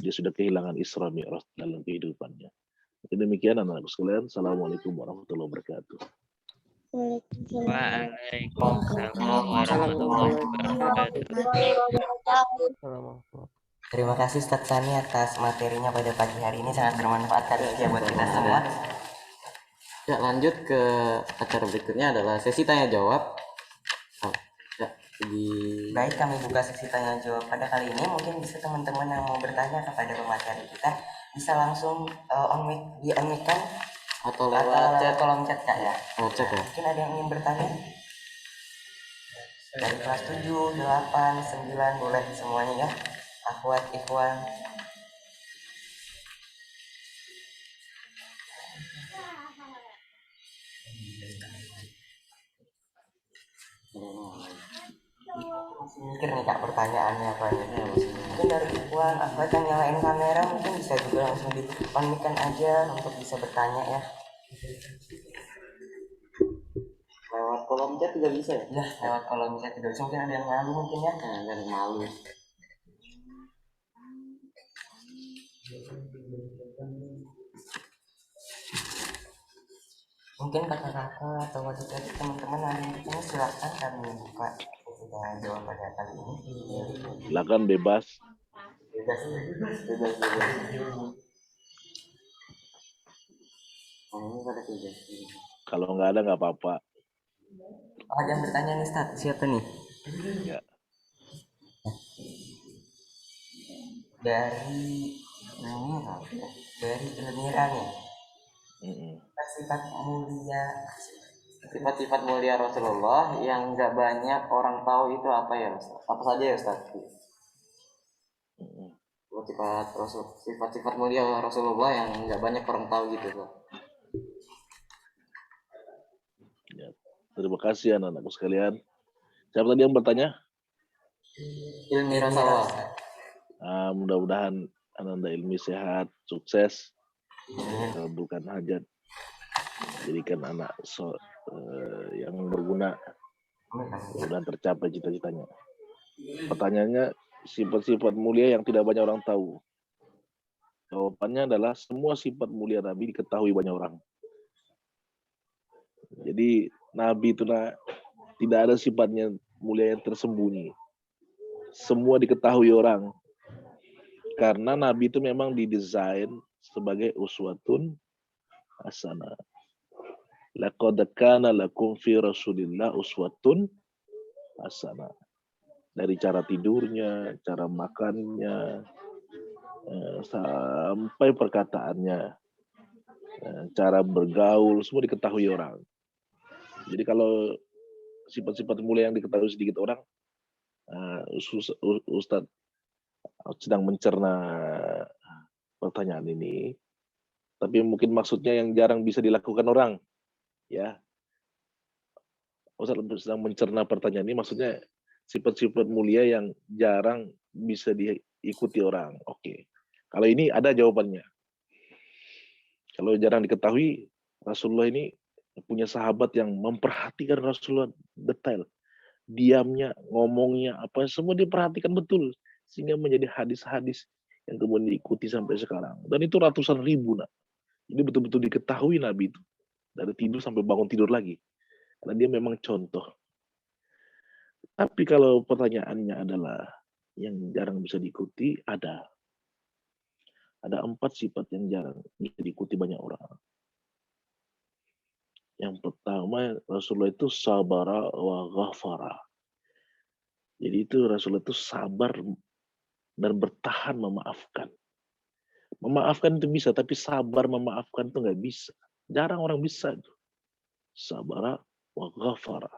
Speaker 10: Dia sudah kehilangan Isra Mi'raj dalam kehidupannya. Demikian anak-anakku sekalian. Assalamualaikum warahmatullahi wabarakatuh.
Speaker 3: Waalaikumsalam warahmatullahi wabarakatuh.
Speaker 2: Terima kasih Ustadz Sani atas materinya pada pagi hari ini, sangat bermanfaat ya buat kita semua.
Speaker 1: Ya, lanjut ke acara berikutnya adalah sesi tanya jawab.
Speaker 2: Baik, kami buka sesi tanya jawab pada kali ini. Mungkin bisa teman-teman yang mau bertanya kepada pemateri kita bisa langsung di unmute kan
Speaker 1: atau lewat
Speaker 2: kolom chat Kak ya.
Speaker 1: Chat ya.
Speaker 2: Mungkin ada yang ingin bertanya? Dari kelas 7, 8, 9 boleh semuanya ya. Akhwat, ikhwan. Mikir nih Kak pertanyaannya apa ya. Mungkin dari ikhwan, akhwat yang nyalain kamera mungkin bisa juga langsung di unmute aja untuk bisa bertanya ya.
Speaker 1: Lewat kolom chat juga bisa ya?
Speaker 2: Ya, lewat kolom chat juga bisa. Mungkin ada yang malu mungkin ya.
Speaker 1: Ada yang malu.
Speaker 2: Mungkin kakak-kakak atau adik-adik teman-teman ada yang bertanya, silakan kami buka kita jawab pada kali ini.
Speaker 10: Silakan bebas.
Speaker 2: Bebas.
Speaker 10: Kalau nggak ada nggak apa-apa.
Speaker 2: Ada yang bertanya nih Ustaz, siapa nih?
Speaker 10: Ya.
Speaker 2: Dari Elmira nih.
Speaker 1: Sifat-sifat mulia Rasulullah yang nggak banyak orang tahu itu apa ya Ustaz? Apa saja ya Ustaz? Sifat-sifat mulia Rasulullah yang nggak banyak orang tahu gitu Ustaz.
Speaker 10: Ya. Terima kasih anak-anakku sekalian. Siapa tadi yang bertanya?
Speaker 1: Elmira Salwa.
Speaker 10: Mudah-mudahan Ananda Ilmi sehat, sukses, kabulkan hajat, jadikan anak yang berguna, mudah-mudahan tercapai cita-citanya. Pertanyaannya, sifat-sifat mulia yang tidak banyak orang tahu. Jawabannya adalah semua sifat mulia Nabi diketahui banyak orang. Jadi Nabi itu tidak ada sifatnya mulia yang tersembunyi. Semua diketahui orang. Karena Nabi itu memang didesain sebagai uswatun hasanah. Laqad kana lakum fi Rasulillah uswatun hasanah. Dari cara tidurnya, cara makannya, sampai perkataannya, cara bergaul, semua diketahui orang. Jadi kalau sifat-sifat mulia yang diketahui sedikit orang, Ustadz sedang mencerna pertanyaan ini, tapi mungkin maksudnya yang jarang bisa dilakukan orang, ya. Ustadz sedang mencerna pertanyaan ini, maksudnya sifat-sifat mulia yang jarang bisa diikuti orang. Oke. Kalau ini ada jawabannya. Kalau jarang diketahui, Rasulullah ini punya sahabat yang memperhatikan Rasulullah detail. Diamnya, ngomongnya, apa semua diperhatikan betul. Sehingga menjadi hadis-hadis yang kemudian diikuti sampai sekarang. Dan itu ratusan ribu. Nah. Ini betul-betul diketahui Nabi itu. Dari tidur sampai bangun tidur lagi. Karena dia memang contoh. Tapi kalau pertanyaannya adalah yang jarang bisa diikuti, ada 4 sifat yang jarang bisa diikuti banyak orang. Yang pertama, Rasulullah itu sabara wa ghafara. Jadi itu Rasulullah itu sabar dan bertahan memaafkan. Memaafkan itu bisa, tapi sabar memaafkan itu nggak bisa. Jarang orang bisa itu. Sabara wa ghafara.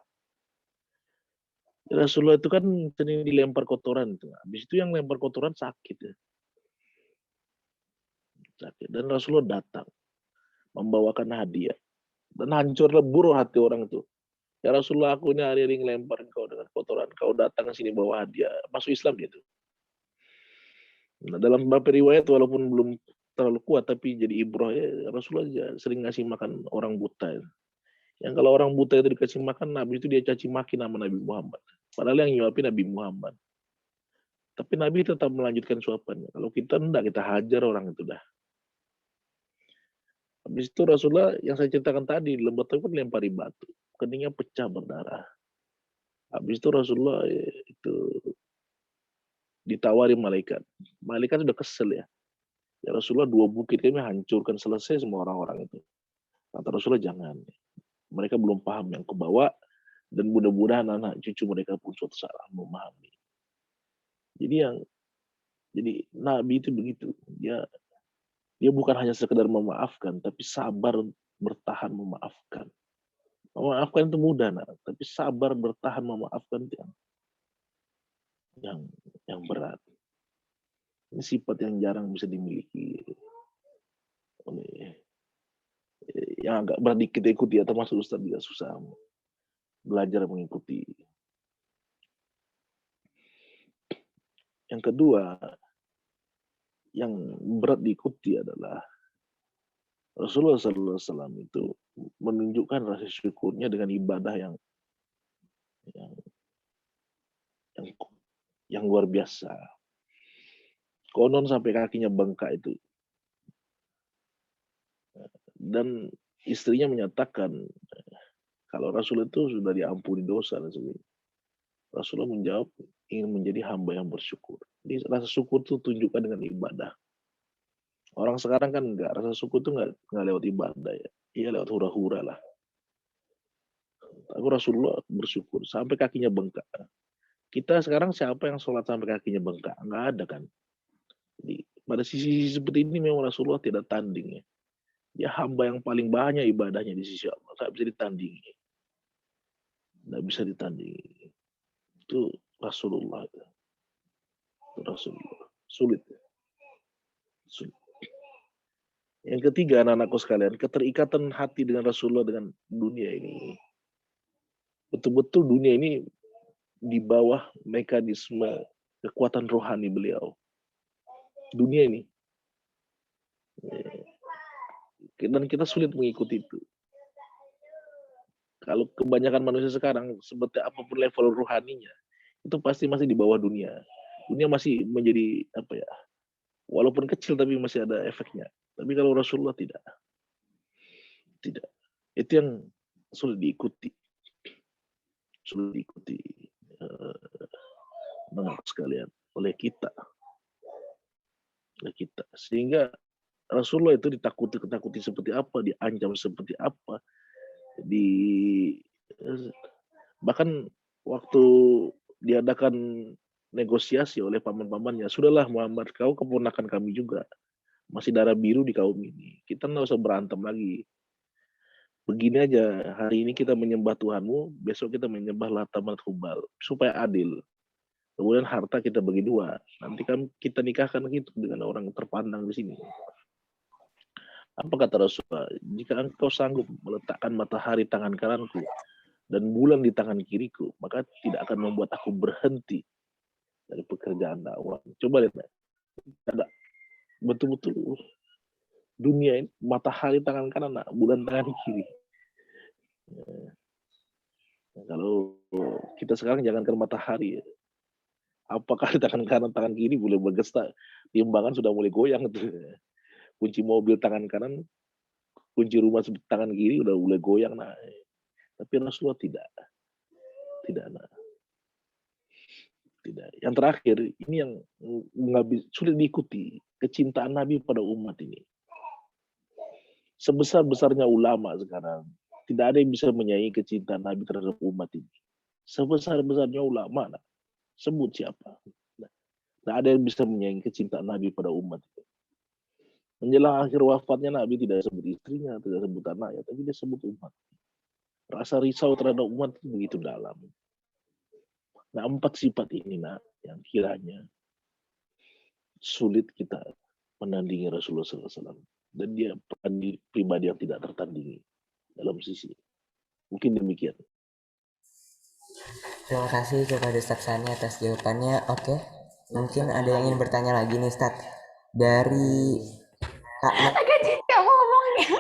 Speaker 10: Rasulullah itu kan sering dilempar kotoran. Habis itu yang lempar kotoran sakit. Ya. Sakit. Dan Rasulullah datang. Membawakan hadiah. Dan hancur lebur hati orang itu. Ya Rasulullah, aku ini hari-hari ngelempar kau dengan kotoran. Kau datang ke sini bawa hadiah. Masuk Islam gitu. Nah, dalam beberapa riwayat walaupun belum terlalu kuat tapi jadi ibrah ya, Rasulullah sering ngasih makan orang buta. Yang kalau orang buta itu dikasih makan, Nabi itu dia caci maki nama Nabi Muhammad. Padahal yang nyuapin Nabi Muhammad. Tapi Nabi tetap melanjutkan suapannya. Kalau kita enggak, kita hajar orang itu dah. Habis itu Rasulullah yang saya ceritakan tadi, lembut itu lempari batu. Keningnya pecah berdarah. Habis itu Rasulullah itu ditawari malaikat. Malaikat sudah kesel ya. Ya Rasulullah 2 bukit kami hancurkan selesai semua orang-orang itu. Kata Rasulullah jangan. Mereka belum paham yang kebawa dan mudah-mudahan anak cucu mereka pun suatu saat memahami. Jadi Nabi itu begitu. Dia bukan hanya sekedar memaafkan, tapi sabar bertahan memaafkan. Memaafkan itu mudah, tapi sabar bertahan memaafkan itu yang berat. Ini sifat yang jarang bisa dimiliki oleh yang agak berat dikit ikuti ya, termasuk Ustaz juga susah belajar mengikuti. Yang kedua, yang berat diikuti adalah Rasulullah SAW itu menunjukkan rasa syukurnya dengan ibadah yang luar biasa. Konon sampai kakinya bengkak itu. Dan istrinya menyatakan kalau Rasul itu sudah diampuni dosa dan sebagainya. Rasulullah menjawab ingin menjadi hamba yang bersyukur. Jadi rasa syukur itu tunjukkan dengan ibadah. Orang sekarang kan enggak, rasa syukur itu enggak lewat ibadah ya. Iya lewat hura-hura lah. Tapi Rasulullah bersyukur sampai kakinya bengkak. Kita sekarang siapa yang sholat sampai kakinya bengkak? Enggak ada kan. Jadi pada sisi seperti ini memang Rasulullah tidak tanding ya. Dia hamba yang paling banyak ibadahnya di sisi Allah. Tidak bisa ditandingi. Tidak bisa ditandingi. Itu Rasulullah. Itu Rasulullah. Sulit. Yang ketiga, anak-anakku sekalian, keterikatan hati dengan Rasulullah dengan dunia ini. Betul-betul dunia ini di bawah mekanisme kekuatan rohani beliau. Dunia ini. Dan kita sulit mengikuti itu. Kalau kebanyakan manusia sekarang, seperti apapun level rohaninya, itu pasti masih di bawah dunia. Dunia masih menjadi apa ya? Walaupun kecil tapi masih ada efeknya. Tapi kalau Rasulullah tidak. Tidak. Itu yang sulit diikuti. Sulit diikuti sekalian oleh kita. oleh kita. Sehingga Rasulullah itu ditakuti seperti apa, diancam seperti apa, bahkan waktu diadakan negosiasi oleh paman-pamannya, sudahlah Muhammad, kau keponakan kami juga, masih darah biru di kaum ini, kita nggak usah berantem lagi. Begini aja, hari ini kita menyembah Tuhanmu, besok kita menyembah Lata Manat Hubal, supaya adil. Kemudian harta kita bagi dua, nanti kan kita nikahkan gitu dengan orang terpandang di sini. Apa kata Rasulullah? Jika engkau sanggup meletakkan matahari tangan kananku dan bulan di tangan kiriku, maka tidak akan membuat aku berhenti dari pekerjaan dakwah. Coba lihat, ada betul-betul dunia ini, matahari tangan kanan, bulan tangan kiri. Nah, kalau kita sekarang jangankan matahari, apakah di tangan kanan, tangan kiri boleh bergesta, timbangan sudah mulai goyang tuh. Kunci mobil tangan kanan, kunci rumah tangan kiri udah mulai goyang. Nah, tapi Rasulullah tidak. Yang terakhir, ini yang sulit diikuti, kecintaan Nabi pada umat ini. Sebesar-besarnya ulama sekarang, tidak ada yang bisa menyaingi kecintaan Nabi terhadap umat ini. Sebesar-besarnya ulama, sebut siapa? Tidak ada yang bisa menyaingi kecintaan Nabi pada umat ini. Menjelang akhir wafatnya Nabi tidak sebut istrinya, tidak sebut anaknya, tapi dia sebut umat. Rasa risau terhadap umat itu begitu dalam. Nah, 4 sifat ini yang kiranya sulit kita menandingi Rasulullah SAW. Dan dia pribadi yang tidak tertandingi dalam sisi. Mungkin demikian.
Speaker 2: Terima kasih kepada Ustadz Sani atas jawabannya. Oke, mungkin ada yang ingin bertanya lagi nih Ustadz. Dari Kak
Speaker 4: Agak cinta ngomongnya.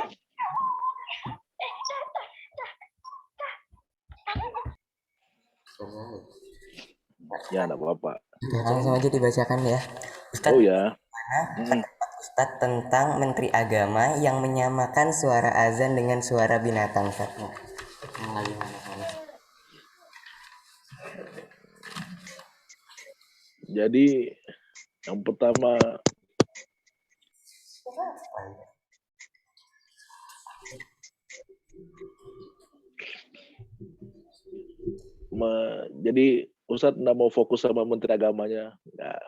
Speaker 10: Ya, enggak apa-apa.
Speaker 2: Langsung aja dibacakan ya. Ustadz,
Speaker 10: Oh ya.
Speaker 2: pendapat Ustadz tentang Menteri Agama yang menyamakan suara azan dengan suara binatang, Ustadz?
Speaker 10: Jadi yang pertama, jadi Ustadz nggak mau fokus sama Menteri Agamanya, nggak.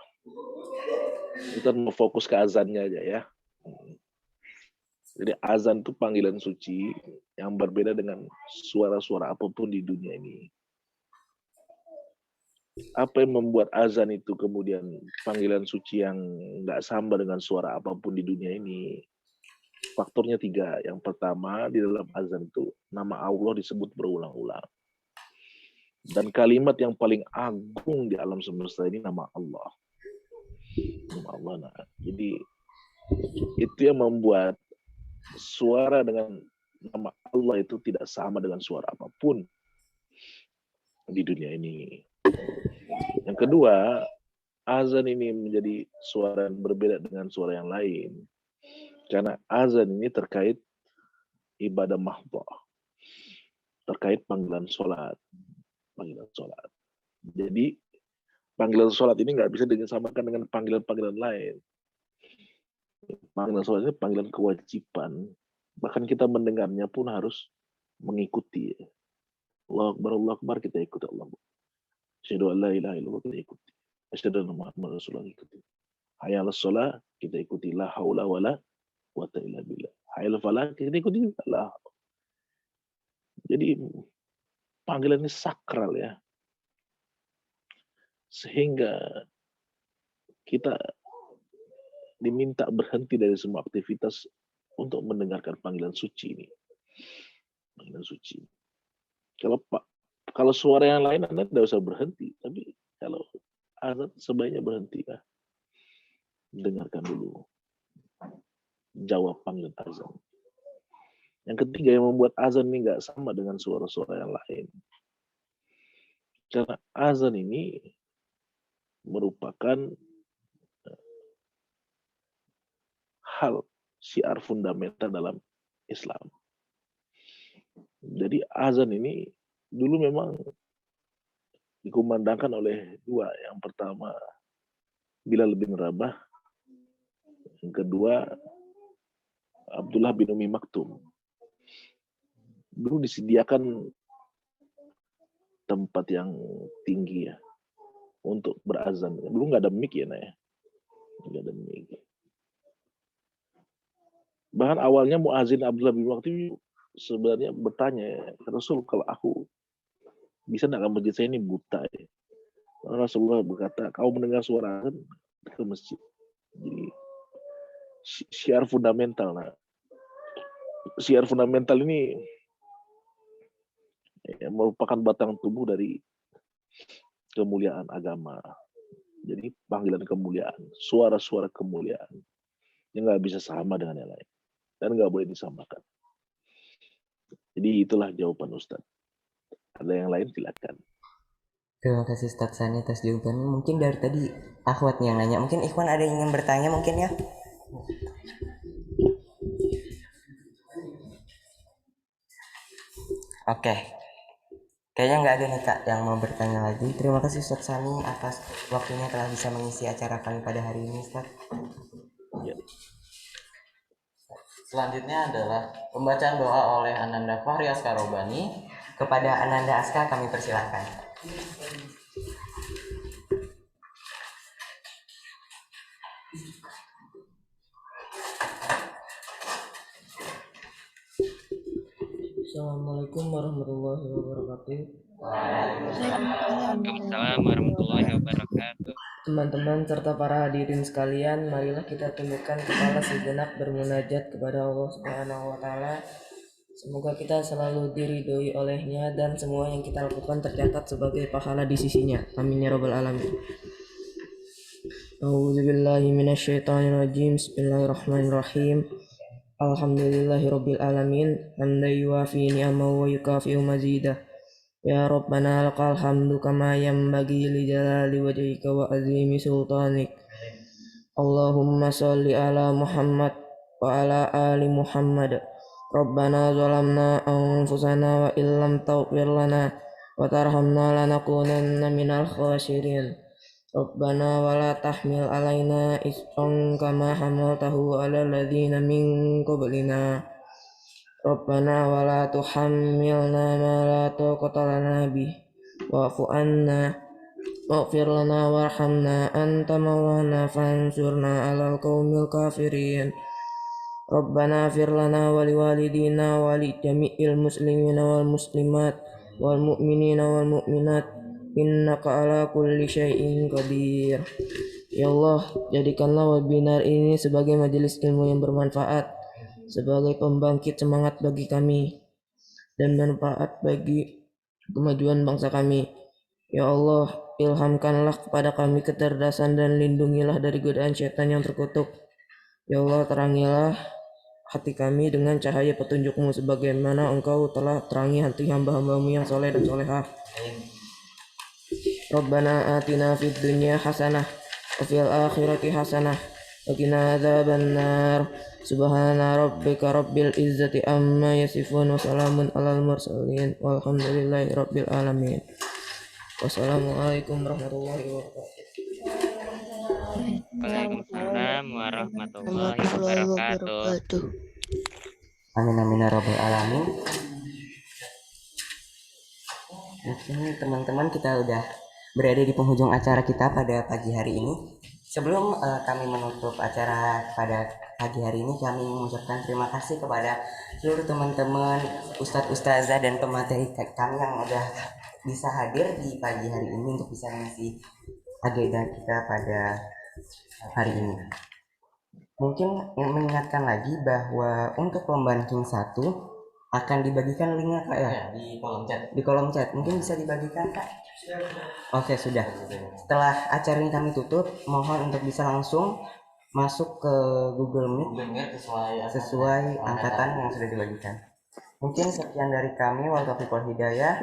Speaker 10: Ustadz mau fokus ke azannya aja ya. Jadi azan itu panggilan suci yang berbeda dengan suara-suara apapun di dunia ini. Apa yang membuat azan itu kemudian panggilan suci yang nggak sama dengan suara apapun di dunia ini? Faktornya 3. Yang pertama, di dalam azan itu nama Allah disebut berulang-ulang. Dan kalimat yang paling agung di alam semesta ini nama Allah. Nama Allah. Nah, jadi itu yang membuat suara dengan nama Allah itu tidak sama dengan suara apapun di dunia ini. Yang kedua, azan ini menjadi suara yang berbeda dengan suara yang lain. Karena azan ini terkait ibadah mahdhah. Terkait panggilan sholat. Jadi panggilan sholat ini nggak bisa disamakan dengan panggilan-panggilan lain. Panggilan sholat ini panggilan kewajiban. Bahkan kita mendengarnya pun harus mengikuti. Allah Akbar, kita ikuti Allah. Asyhadu an la ilaha illallah, kita ikuti. Asyhadu anna Muhammadar Rasulullah, ikuti. Hayya 'alas shalah, kita ikuti. La haula wala quwwata illa billah. Hayya 'alal falah, kita ikuti. La. Jadi panggilan ini sakral ya. Sehingga kita diminta berhenti dari semua aktivitas untuk mendengarkan panggilan suci ini. Panggilan suci. Kalau suara yang lain Anda tidak usah berhenti, tapi kalau azan sebaiknya berhenti ya. Dengarkan dulu. Jawab panggilan azan. Yang ketiga yang membuat azan ini nggak sama dengan suara-suara yang lain. Karena azan ini merupakan hal syiar fundamental dalam Islam. Jadi azan ini dulu memang dikumandangkan oleh 2. Yang pertama Bilal bin Rabah, Yang kedua, Abdullah bin Umi Maktum. Dulu disediakan tempat yang tinggi ya untuk berazan. Dulu nggak ada mic ya, Naya. Nggak ada mic. Bahkan awalnya muazin Abdullah bin Maktum sebenarnya bertanya, Rasul, kalau aku bisa nggak, masjid saya ini buta ya? Rasulullah berkata, kau mendengar suara azan ke masjid. Jadi syiar fundamental. Nah, syiar fundamental ini ya, merupakan batang tubuh dari kemuliaan agama. Jadi panggilan kemuliaan, suara-suara kemuliaan yang nggak bisa sama dengan yang lain dan nggak boleh disamakan. Jadi itulah jawaban Ustadz. Ada yang lain silakan.
Speaker 2: Terima kasih Ustadz Sani atas jawabannya. Mungkin dari tadi Akhwat yang nanya. Mungkin Ikhwan ada yang ingin bertanya mungkin ya? Oke. Kayaknya nggak ada nih Kak yang mau bertanya lagi. Terima kasih Ustadz Sani atas waktunya telah bisa mengisi acara kami pada hari ini Ustadz.
Speaker 10: Ya.
Speaker 1: Selanjutnya adalah pembacaan doa oleh Ananda Fahri Askarobani.
Speaker 2: Kepada Ananda Aska kami persilahkan.
Speaker 9: Assalamualaikum warahmatullahi wabarakatuh.
Speaker 3: Waalaikumsalam warahmatullahi wabarakatuh.
Speaker 9: Teman-teman serta para hadirin sekalian, marilah kita tundukkan kepala sejenak bermunajat kepada Allah Subhanahu wa taala. Semoga kita selalu diridhoi olehnya dan semua yang kita lakukan tercatat sebagai pahala di sisinya. Amin ya rabbal alamin. A'udzubillahi minasyaitonirrajim. Bismillahirrahmanirrahim. Alhamdulillahirabbil alamin. Hamdan yuwafi ni'amahu wa yukafi'u mazidah. Ya Rabbana lakal hamdu kama yanbaghi li jalali wajhika wa azimi sultanik. Allahumma sholli ala Muhammad wa ala ali Muhammad. Rabbana zalamna anfusana wa illam taghfir lana wa tarhamna lanakunanna minal khasirin. Rabbana wa la tahmil alaina isran kama hamaltahu ala ladzina min qablina. Rabbana wa la tuhammilna ma la taqata lana bih wa'fu anna waghfir lana warhamna anta maulana fansurna 'alal qaumil kafirin. Rabbana fir lana wa liwalidina wa li jami'il muslimina wal muslimat wal mu'minina wal mu'minat innaka ala kulli syai'in qadir. Ya Allah, jadikanlah webinar ini sebagai majelis ilmu yang bermanfaat, sebagai pembangkit semangat bagi kami dan manfaat bagi kemajuan bangsa kami. Ya Allah, ilhamkanlah kepada kami kecerdasan dan lindungilah dari godaan syaitan yang terkutuk. Ya Allah, terangilah hati kami dengan cahaya petunjuk-Mu sebagaimana Engkau telah terangi hati hamba-hamba-Mu yang soleh dan solehah. Rabbana atina fid dunya hasanah wa fil akhirati hasanah wa qina adzabannar. Subhana rabbika rabbil izzati amma yasifun wa salamun alal mursalin walhamdulillahi rabbil alamin. Wassalamualaikum warahmatullahi wabarakatuh.
Speaker 3: Waalaikumsalam warahmatullahi wabarakatuh.
Speaker 2: Amin amin ya rabbal alamin. Mungkin teman-teman kita udah berada di penghujung acara kita pada pagi hari ini. Sebelum kami menutup acara pada pagi hari ini, kami mengucapkan terima kasih kepada seluruh teman-teman, ustadz ustazah dan pemateri kami yang udah bisa hadir di pagi hari ini untuk bisa mengisi agenda kita pada hari ini. Mungkin mengingatkan lagi bahwa untuk lomba ranking 1 akan dibagikan linknya Kak ya?
Speaker 1: Di kolom chat.
Speaker 2: Di kolom chat, mungkin bisa dibagikan Kak? Oke sudah. Setelah acara ini kami tutup, mohon untuk bisa langsung masuk ke Google Meet sesuai angkatan yang sudah dibagikan. Mungkin sekian dari kami. Wal taufiq wal hidayah.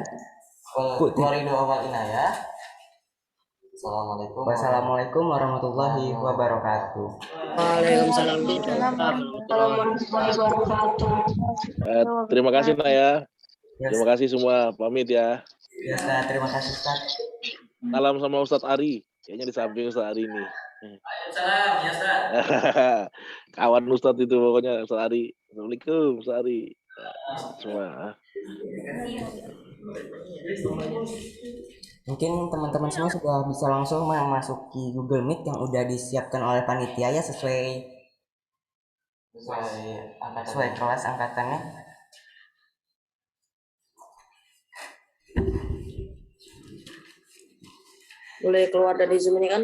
Speaker 1: Wassalamualaikum
Speaker 2: Wassalamualaikum warahmatullahi wabarakatuh.
Speaker 8: Waalaikumsalam
Speaker 4: warahmatullahi wabarakatuh.
Speaker 10: Terima kasih Naya. Terima kasih semua. Pamit ya.
Speaker 2: Ya Ustaz, terima kasih Ustaz.
Speaker 10: Salam sama Ustadz Ari. Kayaknya di samping Ustadz Ari nih.
Speaker 11: Salam, ya Ustaz.
Speaker 10: Kawan Ustadz itu pokoknya Ustaz Ari. Assalamualaikum Ustaz Ari. Semua.
Speaker 2: Mungkin teman-teman semua sudah bisa langsung memasuki Google Meet yang udah disiapkan oleh panitia ya sesuai kelas angkatannya.
Speaker 8: Boleh keluar dari Zoom ini kan?